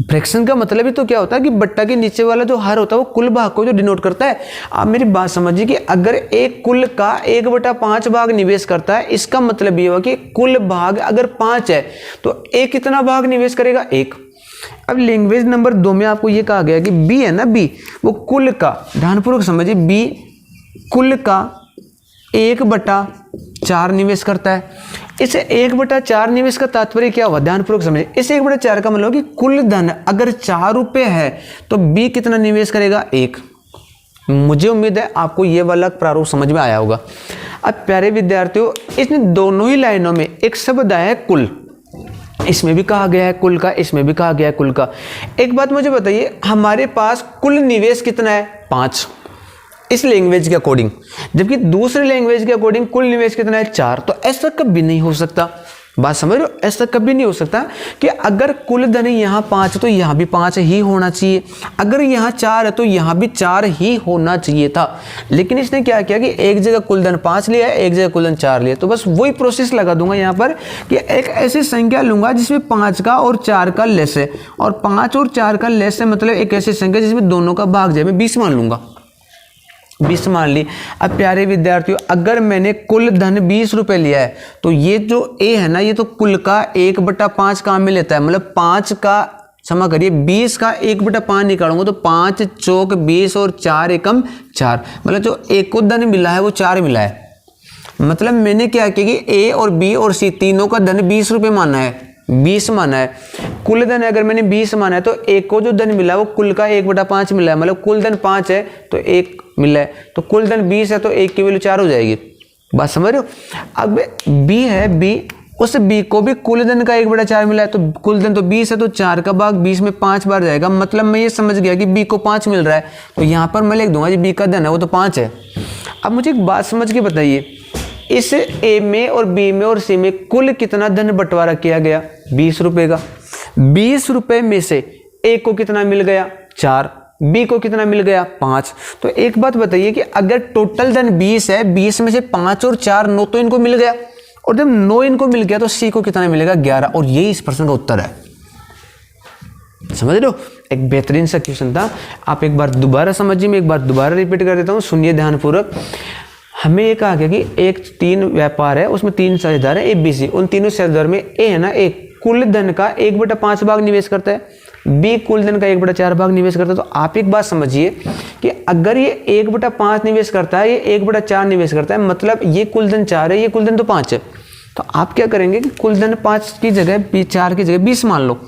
फ्रैक्शन का मतलब ही तो क्या होता है कि बट्टा के नीचे वाला जो हर होता है वो कुल भाग को जो डिनोट करता है। आप मेरी बात समझिए कि अगर एक कुल का 1/5 भाग निवेश करता है, इसका मतलब ये हुआ कि कुल भाग अगर 5 है तो एक कितना भाग निवेश करेगा, 1। अब लैंग्वेज नंबर 2 में आपको ये कहा गया कि बी है ना, बी वो कुल का, ध्यानपूर्वक समझिए, बी कुल का 1/4 निवेश करता है। इस 1/4 निवेश का तात्पर्य क्या हुआ, ध्यानपूर्वक समझिए। इस 1/4 का मतलब कि कुल धन अगर 4 रुपये है तो बी कितना निवेश करेगा, 1। मुझे उम्मीद है आपको ये वाला प्रारूप समझ में आया होगा। अब प्यारे विद्यार्थियों, इसने दोनों ही लाइनों में एक शब्द आया है कुल, इसमें भी कहा गया है कुल का, इसमें भी कहा गया है कुल का। एक बात मुझे बताइए, हमारे पास कुल निवेश कितना है, 5 इस लैंग्वेज के अकॉर्डिंग, जबकि दूसरे लैंग्वेज के अकॉर्डिंग कुल निवेश कितना है, 4। तो ऐसा कभी नहीं हो सकता, बात समझ रहे हो, ऐसा कभी नहीं हो सकता कि अगर कुल धन यहाँ 5 है तो यहाँ भी 5 ही होना चाहिए, अगर यहाँ 4 है तो यहाँ भी 4 ही होना चाहिए था। लेकिन इसने क्या किया कि एक जगह कुल धन 5 लिया है, एक जगह कुल धन 4 लिया। तो बस वही प्रोसेस लगा दूंगा यहाँ पर कि एक ऐसी संख्या लूंगा जिसमें 5 का और 4 का लेस है, और 5 और 4 का लेस है, मतलब एक ऐसी संख्या जिसमें दोनों का भाग जाए। मैं 20 मान लूंगा, 20 मान ली। अब प्यारे विद्यार्थियों, अगर मैंने कुल धन 20 रुपए लिया है तो ये जो ए है ना, ये तो कुल का 1/5 काम में लेता है, मतलब 5 का, क्षमा करिए, 20 का 1/5 निकालूंगा तो 5 चौक 20 और 4 एकम 4, मतलब जो एक को धन मिला है वो 4 मिला है। मतलब मैंने क्या किया कि ए और बी और सी तीनों का धन 20 रुपये माना है, 20 माना है। कुल धन अगर मैंने 20 माना है तो एक को जो धन मिला है वो कुल का 1/5 मिला है, मतलब कुल धन 5 है तो 1 मिला है, तो कुल धन 20 है तो 1 की वैल्यू 4 हो जाएगी। बात समझ रहे हो। अब बी है, बी, उस बी को भी कुल धन का 1/4 मिला है, तो कुल धन तो 20 है तो 4 का भाग 20 में 5 बार जाएगा। मतलब मैं ये समझ गया कि बी को 5 मिल रहा है, तो यहाँ पर मैं लिख दूंगा जी बी का धन है वो तो 5 है। अब मुझे एक बात समझ के बताइए, इस ए में और बी में और सी में कुल कितना धन बंटवारा किया गया, 20 रुपए का। 20 रुपए में से ए को कितना मिल गया, 4, बी को कितना मिल गया, 5। तो एक बात बताइए कि अगर टोटल धन 20 है, 20 में से 5 और 4 9 तो इनको मिल गया, और जब 9 इनको मिल गया तो सी को कितना मिलेगा, 11। और यही इस प्रश्न का उत्तर है। समझ रहे हो, एक बेहतरीन सा क्वेश्चन था। आप एक बार दोबारा समझिए, मैं एक बार दोबारा रिपीट कर देता हूँ, सुनिए ध्यानपूर्वक। हमें ये कहा गया कि एक 3 व्यापार है, उसमें 3 साझेदार है ए बी सी। उन तीनों साझेदार में ए है ना, एक कुल धन का 1/5 भाग निवेश करता है, बी कुल धन का 1/4 भाग निवेश करता है। तो आप एक बात समझिए कि अगर ये 1/5 निवेश करता है, ये 1/4 निवेश करता है, मतलब ये कुल धन 4 है, ये कुल धन तो 5 है, तो आप क्या करेंगे कि कुल धन 5 की जगह 4 की जगह 20 मान लो।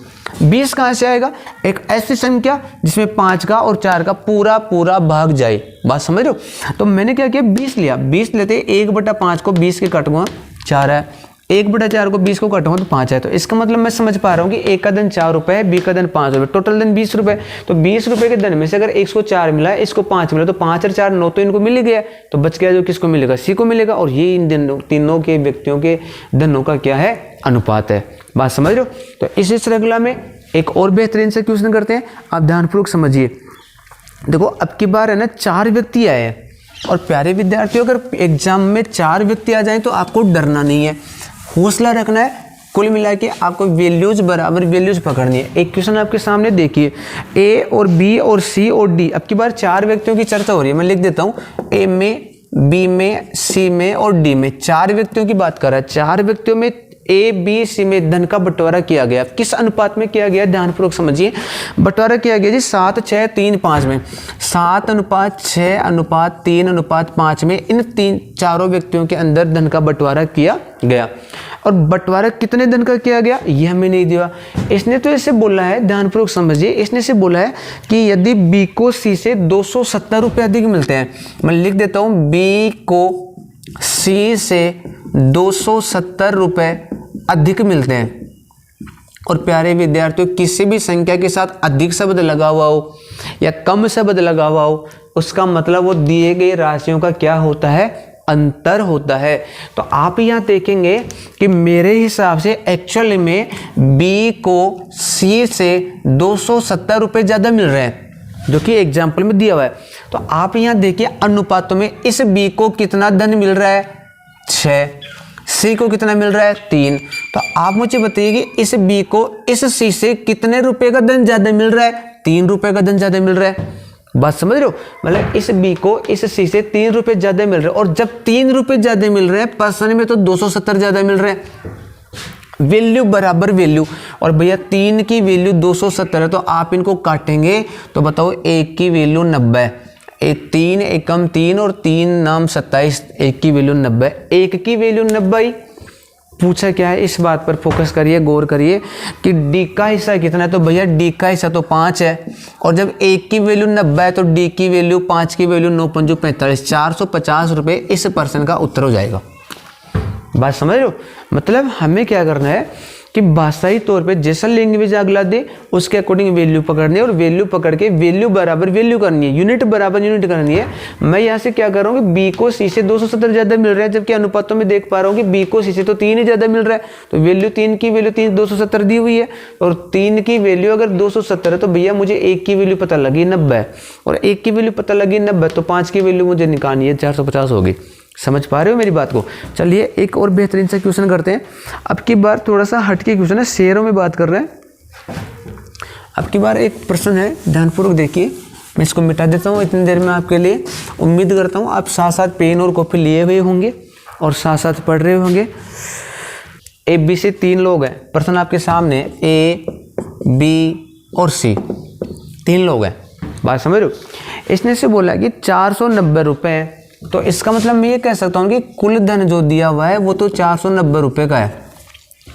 20 कहाँ से आएगा? एक ऐसी संख्या जिसमें 5 का और 4 का पूरा पूरा भाग जाए। बात समझ रहे हो? तो मैंने क्या किया, 20 लिया। 20 लेते 1/5 को 20 के काटूंगा 4 है, 1/4 को 20 को काटूंगा तो 5 है। तो इसका मतलब मैं समझ पा रहा हूँ कि ए का धन 4 रुपए है, बी का धन 5 रुपए, टोटल धन 20 रुपए। तो 20 रुपए के धन में से अगर इसको 4 मिला है, इसको 5 मिला, तो 5 और 4 9 तो इनको मिल गया, तो बच गया जो किसको मिलेगा? सी को मिलेगा। और ये इन तीनों के व्यक्तियों के धनों का क्या है? अनुपात है। बात समझ रहे हो? तो इसी श्रृंखला में एक और बेहतरीन से क्वेश्चन करते हैं, आप ध्यानपूर्वक समझिए। देखो अब की बार है ना 4 व्यक्ति आए हैं, और प्यारे विद्यार्थियों अगर एग्जाम में 4 व्यक्ति आ जाएं तो आपको डरना नहीं है, हौसला रखना है। कुल मिला के आपको वैल्यूज बराबर वैल्यूज पकड़नी है। एक क्वेश्चन आपके सामने देखिए, ए और बी और सी और डी, अब की बार 4 व्यक्तियों की चर्चा हो रही है। मैं लिख देता हूँ, ए में, बी में, सी में और डी में 4 व्यक्तियों की बात कर रहा है। 4 व्यक्तियों में ए बी सी में धन का बंटवारा किया गया। किस अनुपात में किया गया? ध्यानपूर्वक समझिए। बंटवारा किया गया जी 7, 6, 3, 5 में। 7:6:3:5 में इन चारों व्यक्तियों के अंदर धन का बंटवारा किया गया। और बंटवारा कितने धन का किया गया ये हमें नहीं दिया। इसने तो ऐसे बोला है, ध्यानपूर्वक समझिए, इसने ऐसे बोला है कि यदि बी को सी से 270 रुपये अधिक मिलते हैं, मैं लिख देता हूं, बी को सी से 270 रुपये अधिक मिलते हैं। और प्यारे विद्यार्थियों, किसी भी संख्या के साथ अधिक शब्द लगा हुआ हो या कम शब्द लगा हुआ हो, उसका मतलब वो दिए गए राशियों का क्या होता है? अंतर होता है। तो आप यहाँ देखेंगे कि मेरे हिसाब से एक्चुअली में बी को सी से 270 रुपये ज़्यादा मिल रहे हैं, जो कि एग्जाम्पल में दिया हुआ है। तो आप यहाँ देखिए अनुपातों में इस बी को कितना धन मिल रहा है? 6। सी को कितना मिल रहा है? 3। तो आप मुझे बताइए कि इस बी को इस सी से कितने रुपए का धन ज्यादा मिल रहा है? 3 रुपए का धन ज्यादा मिल रहा है। बात समझ रहे हो? मतलब इस बी को इस सी से 3 रुपए ज्यादा मिल रहे हैं, और जब 3 रुपए ज्यादा मिल रहे हैं पर्सन में, तो 270 ज्यादा मिल रहे हैं। वैल्यू बराबर वैल्यू, और भैया 3 की वैल्यू 270 है, तो आप इनको काटेंगे तो बताओ 1 की वैल्यू 90, 3 एकम 3 और 3 नाम 27, 1 की वैल्यू 90, 1 की वैल्यू 90। पूछा क्या है? इस बात पर फोकस करिए, गौर करिए कि डी का हिस्सा कितना है। तो भैया डी का हिस्सा तो 5 है, और जब 1 की वैल्यू 90 है तो डी की वैल्यू 5 की वैल्यू 9 पंजू 45, 450 रुपये इस पर्सन का उत्तर हो जाएगा। बात समझ रहे हो? मतलब हमें क्या करना है कि भाषाई तौर पे जैसा लैंग्वेज अगला दे उसके अकॉर्डिंग वैल्यू पकड़नी है, और वैल्यू पकड़ के वैल्यू बराबर वैल्यू करनी है, यूनिट बराबर यूनिट करनी है। मैं यहाँ से क्या कर रहा हूँ कि बी को सी से 270 ज्यादा मिल रहा है, जबकि अनुपातों में देख पा रहा हूँ कि बी को सी से तो 3 ही ज्यादा मिल रहा है। तो वैल्यू 3 की वैल्यू 270 दी हुई है, और 3 की वैल्यू अगर 270 है तो भैया मुझे 1 की वैल्यू पता लगी 90, और 1 की वैल्यू पता लगी 90, तो 5 की वैल्यू मुझे निकालनी है, 450 होगी। समझ पा रहे हो मेरी बात को? चलिए एक और बेहतरीन सा क्वेश्चन करते हैं। अब की बार थोड़ा सा हटके क्वेश्चन है, शेयरों में बात कर रहे हैं। अब की बार एक प्रश्न है, ध्यानपूर्वक देखिए। मैं इसको मिटा देता हूँ इतनी देर में आपके लिए। उम्मीद करता हूँ आप साथ साथ पेन और कॉपी लिए हुए होंगे और साथ साथ पढ़ रहे होंगे। ए बी से 3 लोग हैं, प्रश्न आपके सामने, ए बी और सी 3 लोग हैं। बात समझ रहे हो? इसने से बोला कि 490 रुपये है, तो इसका मतलब मैं ये कह सकता हूँ कि कुल धन जो दिया हुआ है वो तो 490 रुपये का है,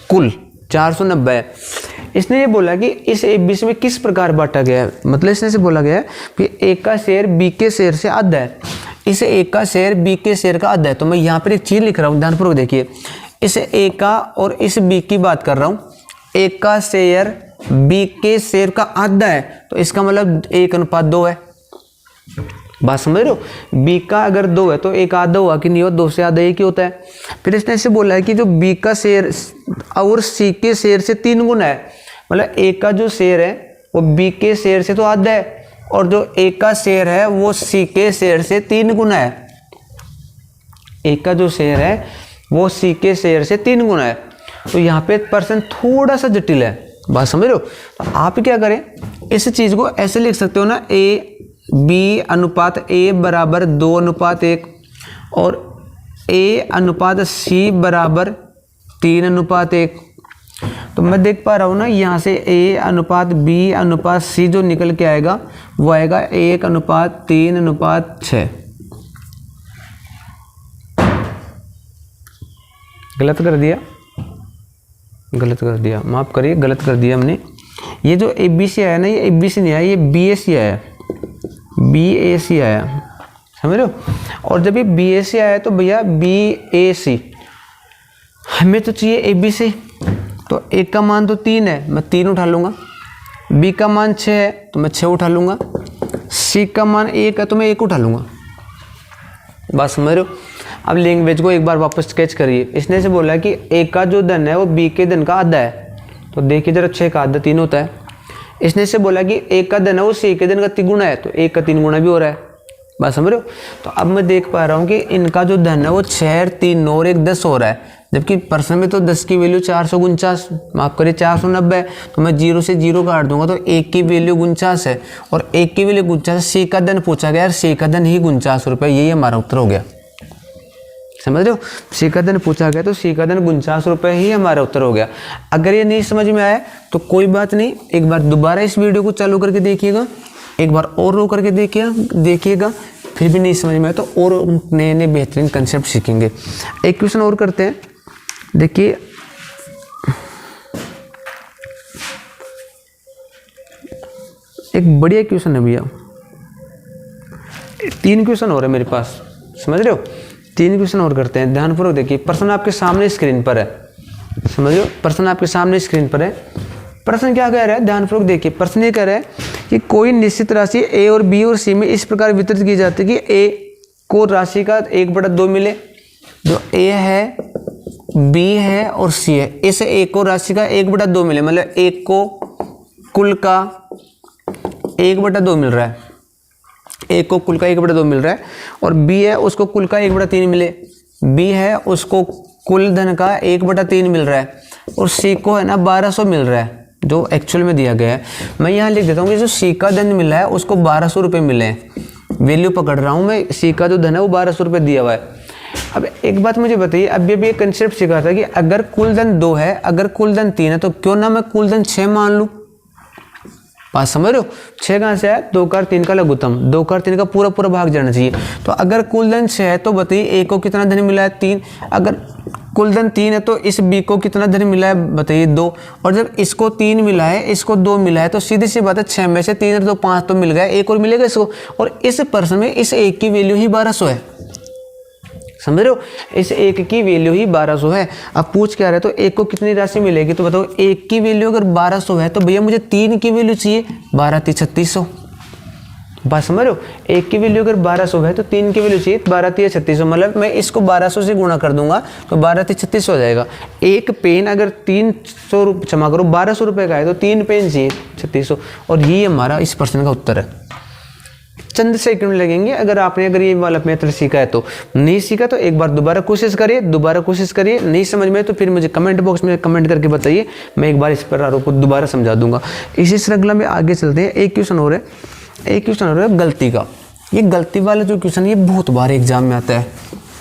कुल 490 है। इसने ये बोला कि इस ABC में किस प्रकार बांटा गया है, मतलब इसने से बोला गया है कि ए का शेयर बी के शेयर से आधा है, इस ए का शेयर बी के शेयर का आधा है। तो मैं यहाँ पर एक चीज़ लिख रहा हूँ, ध्यानपूर्वक देखिए। इस ए का और इस बी की बात कर रहा हूँ। ए का शेयर बी के शेयर का आधा है, तो इसका मतलब 1:2 है। बात समझ रहे हो? बी का अगर 2 है तो 1 आधा हुआ कि नहीं हुआ? 2 से आधा एक ही होता है। फिर इसने ऐसे बोला है कि जो बी का शेयर और सी के शेयर से 3 गुना है, मतलब ए का जो शेयर है वो बी के शेयर से तो आधा है, और जो ए का शेयर है वो सी के शेयर से 3 गुना है। ए का जो शेयर है वो सी के शेयर से 3 गुना है। तो यहाँ पे पर्सन थोड़ा सा जटिल है। बात समझ रहे हो? तो आप क्या करें, इस चीज़ को ऐसे लिख सकते हो ना, ए बी अनुपात ए बराबर 2:1, और ए अनुपात सी बराबर 3:1। तो मैं देख पा रहा हूँ ना, यहाँ से ए अनुपात बी अनुपात सी जो निकल के आएगा वो आएगा 1:3:6। गलत कर दिया, गलत कर दिया, माफ़ करिए, गलत कर दिया हमने। ये जो ABC आया ना, ये ABC नहीं आया, ये BAC आया, BAC आया, समझ रहे हो। और जब ये BAC आया तो भैया BAC हमें तो चाहिए ABC, तो A का मान तो 3 है, मैं 3 उठा लूँगा। B का मान 6 है तो मैं 6 उठा लूँगा। C का मान 1 है तो मैं 1 उठा लूँगा। बात समझ रहे हो। अब लैंग्वेज को एक बार वापस स्केच करिए। इसने से बोला कि A का जो धन है वो B के धन का आधा है, तो देखिए जरा 6 का आधा 3 होता है। इसने से बोला कि A का धन है वो C के धन का 3 गुना है, तो 1 का 3 गुना भी हो रहा है। बात समझ रहे हो। तो अब मैं देख पा रहा हूँ कि इनका जो धन है वो 6, 3, 9 और 1 10 हो रहा है, जबकि परसेंट में तो 10 की वैल्यू 449, माफ करिए 490 है, तो मैं 0 से 0 काट दूंगा तो 1 की वैल्यू 49 है और 1 की वैल्यू 49। C का धन पूछा गया, C का धन ही 49 रुपये, यही हमारा उत्तर हो गया। समझ रहे हो। C का धन पूछा गया तो C का धन 49 रुपये ही हमारा उत्तर हो गया। अगर ये नहीं समझ में आया तो कोई बात नहीं, एक बार दोबारा इस वीडियो को चालू करके देखिएगा, एक बार और रो करके देखिएगा, फिर भी नहीं समझ में आया तो और नए नए बेहतरीन कंसेप्ट सीखेंगे। एक क्वेश्चन और करते हैं, देखिए एक बढ़िया क्वेश्चन है भैया, 3 क्वेश्चन और है मेरे पास, समझ रहे हो। 3 क्वेश्चन और करते हैं, ध्यानपूर्वक देखिए। प्रश्न आपके सामने स्क्रीन पर है, समझ लो, प्रश्न आपके सामने स्क्रीन पर है। प्रश्न क्या कह रहा है, ध्यानपूर्वक देखिए। प्रश्न ये कह रहा है कि कोई निश्चित राशि A और B और C में इस प्रकार वितरित की जाती है कि A को राशि का 1/2 मिले, जो A है, B है और C है, इस A को राशि का 1/2 मिले, मतलब A को कुल का 1/2 मिल रहा है, A को कुल का 1/2 मिल रहा है, और B है उसको कुल का 1/3 मिले, B है उसको कुल धन का 1/3 मिल रहा है, और C को है ना 1200 मिल रहा है, जो एक्चुअल में दिया गया है। मैं यहाँ लिख देता हूँ कि जो C का धन मिला है उसको 1200 रुपये मिले हैं, वैल्यू पकड़ रहा हूँ मैं, C का जो धन है वो 1200 रुपये दिया हुआ है। अब एक बात मुझे बताइए, अब ये भी एक कंसेप्ट सीखा था कि अगर कुल धन 2 है, अगर कुल धन 3 है, तो क्यों ना मैं कुल धन 6 मान लूँ। बात समझ रहे हो। 6 कहाँ से है, 2 का 3 का लघुत्तम, 2 का 3 का पूरा पूरा भाग जाना चाहिए। तो अगर कुल धन 6 है तो बताइए A को कितना धन मिला है, 3। अगर कुल धन 3 है तो इस B को कितना धन मिला है बताइए, 2। और जब इसको 3 मिला है, इसको 2 मिला है, तो सीधी सी बात है 6 में से 3 और 2 5 तो मिल गया, 1 और मिलेगा इसको। और इस प्रश्न में इस 1 की वैल्यू ही 1200 है, समझ रहे हो। इस 1 की वैल्यू ही 1200 है। अब पूछ क्या रहे तो 1 को कितनी राशि मिलेगी, तो बताओ 1 की वैल्यू अगर 1200 है तो भैया मुझे 3 की वैल्यू चाहिए, 12 3 3600। बात समझ रहे हो। 1 की वैल्यू अगर 1200 है तो 3 की वैल्यू चाहिए 12 3 3600, मतलब मैं इसको 1200 से गुणा कर दूंगा तो 12 3 3600 हो जाएगा। एक पेन अगर 300 क्षमा करो 1200 रुपये का है तो 3 पेन चाहिए 3600, और यही हमारा इस प्रश्न का उत्तर है। चंद सेकंड लगेंगे। अगर ये वाला मेथड सीखा है तो, नहीं सीखा तो एक बार दोबारा कोशिश करिए, नहीं समझ में तो फिर मुझे कमेंट बॉक्स में कमेंट करके बताइए, मैं एक बार इस प्रारूप को दोबारा समझा दूंगा। इसी श्रृंखला में आगे चलते हैं। एक क्वेश्चन हो रहा है गलती का। ये गलती वाला जो क्वेश्चन ये बहुत बार एग्जाम में आता है,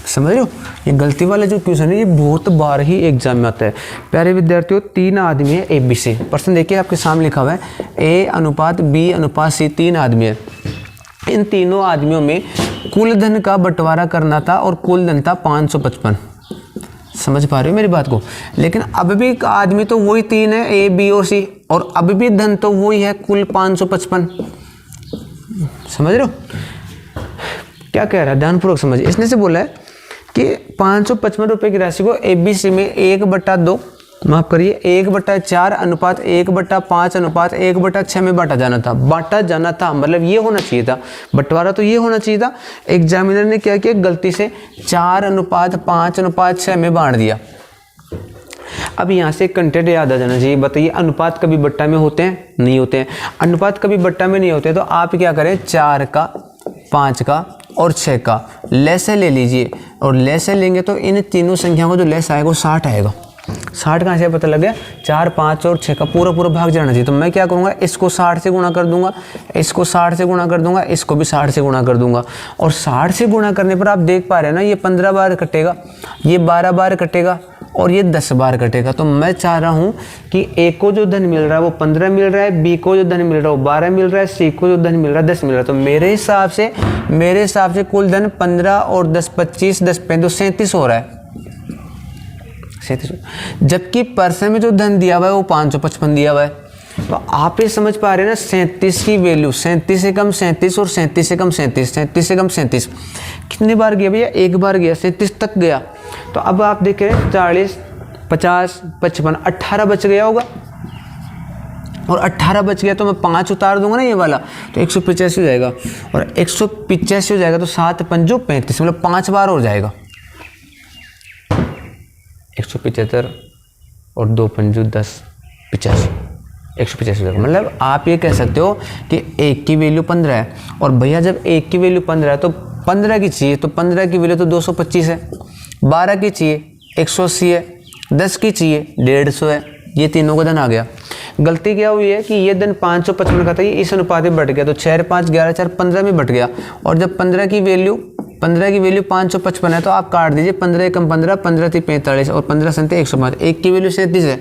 समझ रहे हो। ये गलती वाला जो क्वेश्चन है ये बहुत बार ही एग्जाम में आता है। प्यारे विद्यार्थियों, 3 आदमी है ABC। प्रश्न देखिए आपके सामने लिखा हुआ है A/B/C, 3 आदमी है। इन तीनों आदमियों में कुल धन का बंटवारा करना था और कुल धन था 555। समझ पा रहे हो मेरी बात को। लेकिन अब भी आदमी तो वही 3 है, A, B और C, और अब भी धन तो वही है कुल 555। समझ रहे हो क्या कह रहा है, ध्यानपूर्वक समझिए। इसने से बोला है कि 555 रुपये की राशि को ABC में 1/2, माफ करिए 1/4 अनुपात 1/5 अनुपात 1/6 में बांटा जाना था। मतलब ये होना चाहिए था, बंटवारा तो ये होना चाहिए था। एग्जामिनर ने क्या किया, गलती से 4/5/6 में बांट दिया। अब यहाँ से कंटेंट याद आ जाना चाहिए। बताइए अनुपात कभी बट्टा में होते हैं, नहीं होते हैं। अनुपात कभी बट्टा में नहीं होते तो आप क्या करें, 4 का 5 का और 6 का लैसे ले लीजिए, और लैसे लेंगे तो इन तीनों संख्याओं का जो लैस आएगा वो 60 आएगा। 60 कहाँ से पता लग गया, 4 5 और 6 का पूरा पूरा भाग जाना चाहिए। तो मैं क्या करूँगा, इसको 60 से गुणा कर दूंगा, इसको 60 से गुणा कर दूंगा, इसको भी 60 से गुणा कर दूंगा। और 60 से गुणा करने पर आप देख पा रहे हैं ना, ये 15 बार कटेगा, ये 12 बार कटेगा और ये 10 बार कटेगा। तो मैं चाह रहा हूँ कि A को जो धन मिल रहा है वो 15 मिल रहा है, B को जो धन मिल रहा है वो 12 मिल रहा है, C को जो धन मिल रहा है 10 मिल रहा है। तो मेरे हिसाब से कुल धन 15 और 10 25, 10 35 37 हो रहा है। 37, जबकि पर्सन में जो धन दिया हुआ है वो 555 दिया हुआ है। तो आप ये समझ पा रहे हैं ना 37 की वैल्यू, 37 से कम 37 और 37 से कम 37, 37 से कम 37 कितनी बार गया भैया? एक बार गया, 37 तक गया। तो अब आप देख रहे हैं 40, 50, 55, 18 बच गया होगा, और 18 बच गया तो मैं 5 उतार दूंगा ना ये वाला, तो 185 हो जाएगा, और 185 हो जाएगा तो 7 पंजो 35, मतलब 5 बार और जाएगा। 175 और 2 पंजो 10, 85, 185 हो जाएगा। मतलब आप ये कह सकते हो कि 1 की वैल्यू 15 है, और भैया जब 1 की वैल्यू 15 है तो 15 की चाहिए, तो 15 की वैल्यू तो 225 है, 12 की चाहिए 180 है, 10 की चाहिए 150 है। ये तीनों का धन आ गया। गलती क्या हुई है कि ये धन 555 का था, ये इस अनुपात में बढ़ गया, तो 6, 5, 11, 4, 15 में बढ़ गया। और जब 15 की वैल्यू 555 है तो आप काट दीजिए, 15 कम 15, 15 थी 45 और 15 संते 105। 1 की वैल्यू 37 है,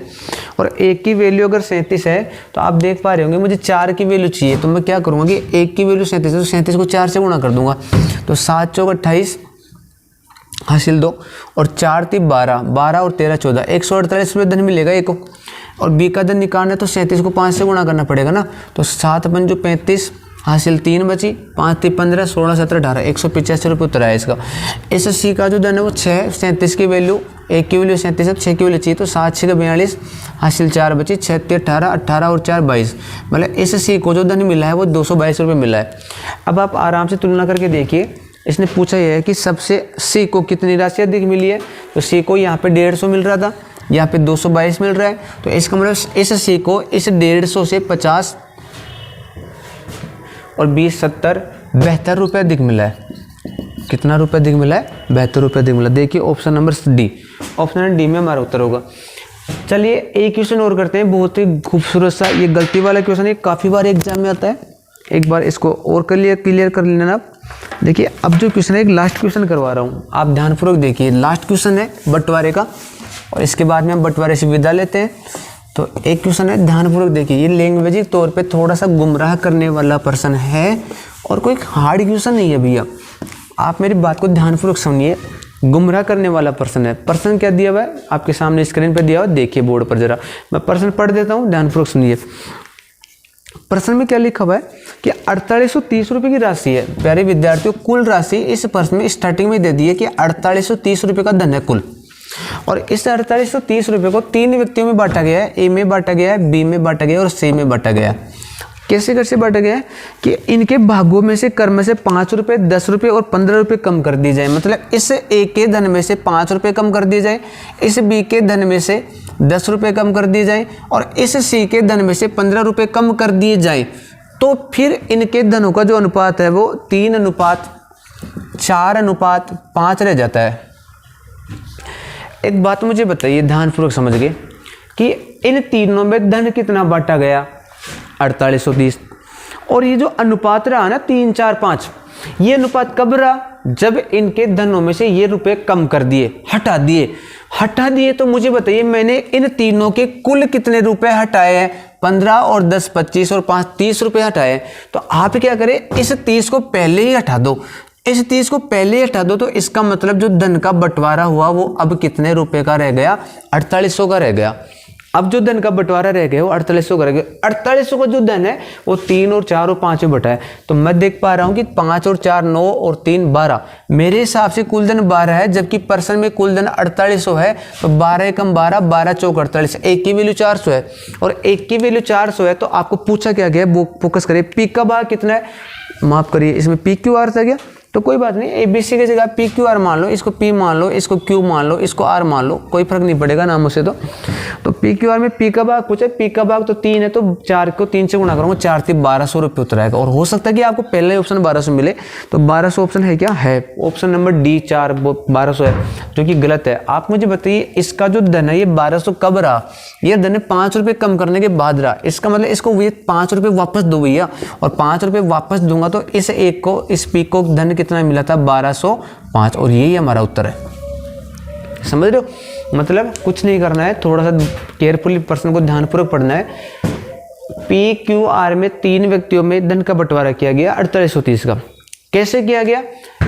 और 1 की वैल्यू अगर 37 है तो आप देख पा रहे होंगे मुझे 4 की वैल्यू चाहिए, तो मैं क्या करूँगा कि 1 की वैल्यू 37 है तो 37 को 4 से गुणा कर दूंगा, तो 7 चौक 28 हासिल 2, और 4 थी 12, 12 और 13 14, 148 रुपये धन मिलेगा एक को। और बी का धन निकालना है तो 37 को 5 से गुणा करना पड़ेगा ना, तो 7 पंजो 35 हासिल 3 बची, 5 थी 15, 16, 17, 18, 185 रुपये उत्तर आया इसका। इस सी का जो धन है वो 6, 37 की वैल्यू, 1 की वैल्यू 37 है, 6 की वैल्यू चाहिए, तो 7 6 42 हासिल 4 बची, 6 थी 18, 18 और 4 22, मतलब इस सी को जो धन मिला है वो 222 रुपये मिला है। अब आप आराम से तुलना करके देखिए, इसने पूछा यह है कि सबसे सी को कितनी राशि अधिक मिली है, तो सी को यहाँ पे 150 मिल रहा था, यहाँ पे 222 मिल रहा है, तो इसका मतलब इस सी को इस 150 से 50 और 20 70 72 रुपये अधिक मिला है। कितना रुपये अधिक मिला है? 72 रुपये अधिक मिला। देखिए option number D, option number D में हमारा उत्तर होगा। चलिए एक क्वेश्चन और करते हैं, बहुत ही खूबसूरत सा, ये गलती वाला क्वेश्चन है, काफ़ी बार एग्जाम में आता है, एक बार इसको और क्लियर कर लेना आप। देखिए अब जो क्वेश्चन है एक लास्ट क्वेश्चन करवा रहा हूँ, आप ध्यानपूर्वक देखिए। लास्ट क्वेश्चन है बंटवारे का, और इसके बाद में हम बंटवारे से विदा लेते हैं। तो एक क्वेश्चन है, ध्यानपूर्वक देखिए, ये लैंग्वेजिक तौर पे थोड़ा सा गुमराह करने वाला प्रश्न है, और कोई हार्ड क्वेश्चन नहीं है भैया, आप मेरी बात को ध्यानपूर्वक सुनिए। गुमराह करने वाला प्रश्न है। प्रश्न क्या दिया हुआ है आपके सामने स्क्रीन पर दिया हुआ है, देखिए बोर्ड पर जरा, मैं प्रश्न पढ़ देता हूँ, ध्यानपूर्वक सुनिए। प्रश्न में क्या लिखा हुआ है कि 4830 रुपये की राशि है। प्यारे विद्यार्थियों, कुल राशि इस प्रश्न में स्टार्टिंग में दे दी है कि 4830 रुपये का धन है कुल, और इस 4830 रुपये को 3 व्यक्तियों में बांटा गया है, ए में बांटा गया है, बी में बांटा गया है और सी में बांटा गया है। कैसे बांटा गया है कि इनके भागों में से क्रम से 5 रुपये, 10 रुपये और 15 रुपये कम कर दिए जाए, मतलब इस ए के धन में से 5 रुपये कम कर दिए जाए, इस बी के धन में से 10 रुपये कम कर दिए जाए, और इस सी के धन में से 15 रुपये कम कर दिए जाए, तो फिर इनके धनों का जो अनुपात है वो 3:4:5 रह जाता है। एक बात मुझे बताइए, ध्यानपूर्वक समझ गए कि इन तीनों में धन कितना बांटा गया? 4830। और ये जो अनुपात रहा ना 3 4 5, ये अनुपात कब रहा? जब इनके धनों में से ये रुपए कम कर दिए, हटा दिए। तो मुझे बताइए मैंने इन तीनों के कुल कितने रुपए हटाए हैं? 15 और 10 25 और 5 30 रुपए हटाए। तो आप क्या करें, इस 30 को पहले ही हटा दो, इस 30 को पहले ही हटा दो, तो इसका मतलब जो धन का बंटवारा हुआ वो अब कितने रुपए का रह गया? 4800 का रह गया। अब जो धन का बंटवारा रह गया वो 4800 का रह गया। 4800 का जो धन है वो 3 और 4 और 5 में बटा है, तो मैं देख पा रहा हूँ कि 5 और 4 9 और 3 12, मेरे हिसाब से कुल धन 12 है, जबकि पर्सन में कुल धन 4800 है, तो 12 कम 12, 12 चौक 48, एक की वैल्यू 400 है, और एक की वैल्यू 400 है, तो आपको पूछा क्या गया, वो फोकस करिए, पी का भाग कितना है, माफ करिए इसमें पी क्यू आर था क्या, तो कोई बात नहीं, एबीसी की जगह पी क्यू आर मान लो, इसको पी मान लो, इसको क्यू मान लो, इसको आर मान लो, कोई फर्क नहीं पड़ेगा नामों से। तो पी क्यू आर में पी का भाग पूछे, पी का भाग तो 3 है, तो 4 को 3 से गुणा करूँगा, 4 से 1200 रुपये उत्तर आएगा। और हो सकता है कि आपको पहले ही ऑप्शन 1200 मिले, तो 1200 ऑप्शन है क्या? है। ऑप्शन नंबर डी 4 1200 है, जो कि गलत है। आप मुझे बताइए इसका जो धन है ये 1200 कब रहा? ये धन 5 रुपये कम करने के बाद रहा, इसका मतलब इसको ये 5 रुपये वापस दो भैया, और 5 रुपये वापस दूंगा तो इस एक को, इस पी को धन कितना मिला था? 1205, और यही हमारा उत्तर है। समझ रहे हो? मतलब कुछ नहीं करना है, थोड़ा सा केयरफुली प्रश्न को ध्यानपूर्वक पढ़ना है। पी क्यू आर में 3 व्यक्तियों में धन का बंटवारा किया गया 4830 का, कैसे किया गया?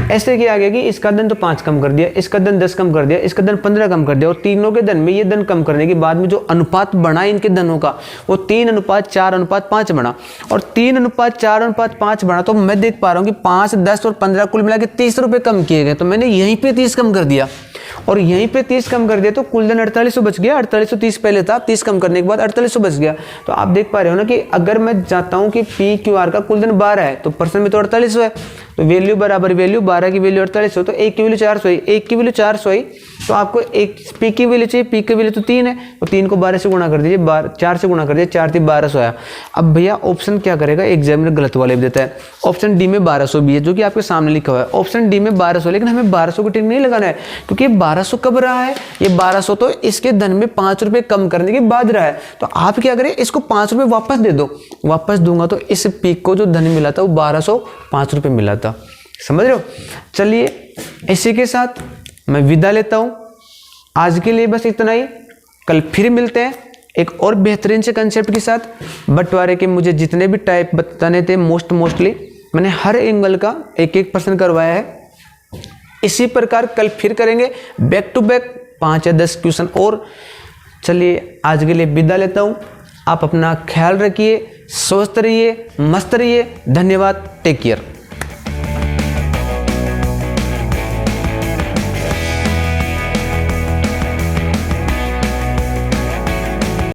ऐसे किया गया कि इसका धन तो 5 कम कर दिया, इसका धन 10 कम कर दिया, इसका धन 15 कम कर दिया, और तीनों के धन में ये धन कम करने के बाद में जो अनुपात बना इनके धनों का वो 3:4:5 बना। और 3:4:5 बना तो मैं देख पा रहा हूँ कि 5, 10 और 15 कुल मिला के 30 रुपये कम किए गए। तो मैंने यहीं पे 30 कम कर दिया, और यहीं पे 30 कम कर दिया तो कुल धन 4800 बच गया। 4830 पहले था, 30 कम करने के बाद 4800 बच गया। तो आप देख पा रहे हो ना कि अगर मैं चाहता हूं कि PQR का कुल धन 12 है तो परसेंट में तो 4800 है, तो वैल्यू बराबर वैल्यू, 12 की वैल्यू 4800, तो 1 की वैल्यू 400 है, 1 की वैल्यू 400 है, तो आपको एक P की वैल्यू चाहिए, P की वैल्यू तो 3 है, तो 3 को 12 से गुणा कर दीजिए, 4 से गुणा कर दीजिए, 4 3 1200 आया। अब भैया ऑप्शन क्या करेगा, एग्जामिनर गलत वाले भी देता है। ऑप्शन डी में 1200 भी है जो कि आपके सामने लिखा हुआ है, ऑप्शन डी में 1200, लेकिन हमें 1200 को टिक नहीं लगाना है, क्योंकि ये 1200 कब रहा है, ये 1200 तो इसके धन में 5 रुपए कम करने के बाद रहा है। तो आप क्या करें, इसको 5 रुपए वापस दे दो, वापस दूंगा तो इस पीक को जो धन मिला था वो 1205 रुपए मिला था। समझ रहे हो? चलिए इसी के साथ मैं विदा लेता हूं, आज के लिए बस इतना ही। कल फिर मिलते हैं एक और बेहतरीन से कंसेप्ट के साथ। बंटवारे के मुझे जितने भी टाइप बताने थे मोस्टली मैंने हर एंगल का 1-1% करवाया है। इसी प्रकार कल फिर करेंगे बैक टू बैक 5 या 10 क्वेश्चन और। चलिए आज के लिए विदा लेता हूं, आप अपना ख्याल रखिए, स्वस्थ रहिए, मस्त रहिए। धन्यवाद, टेक केयर।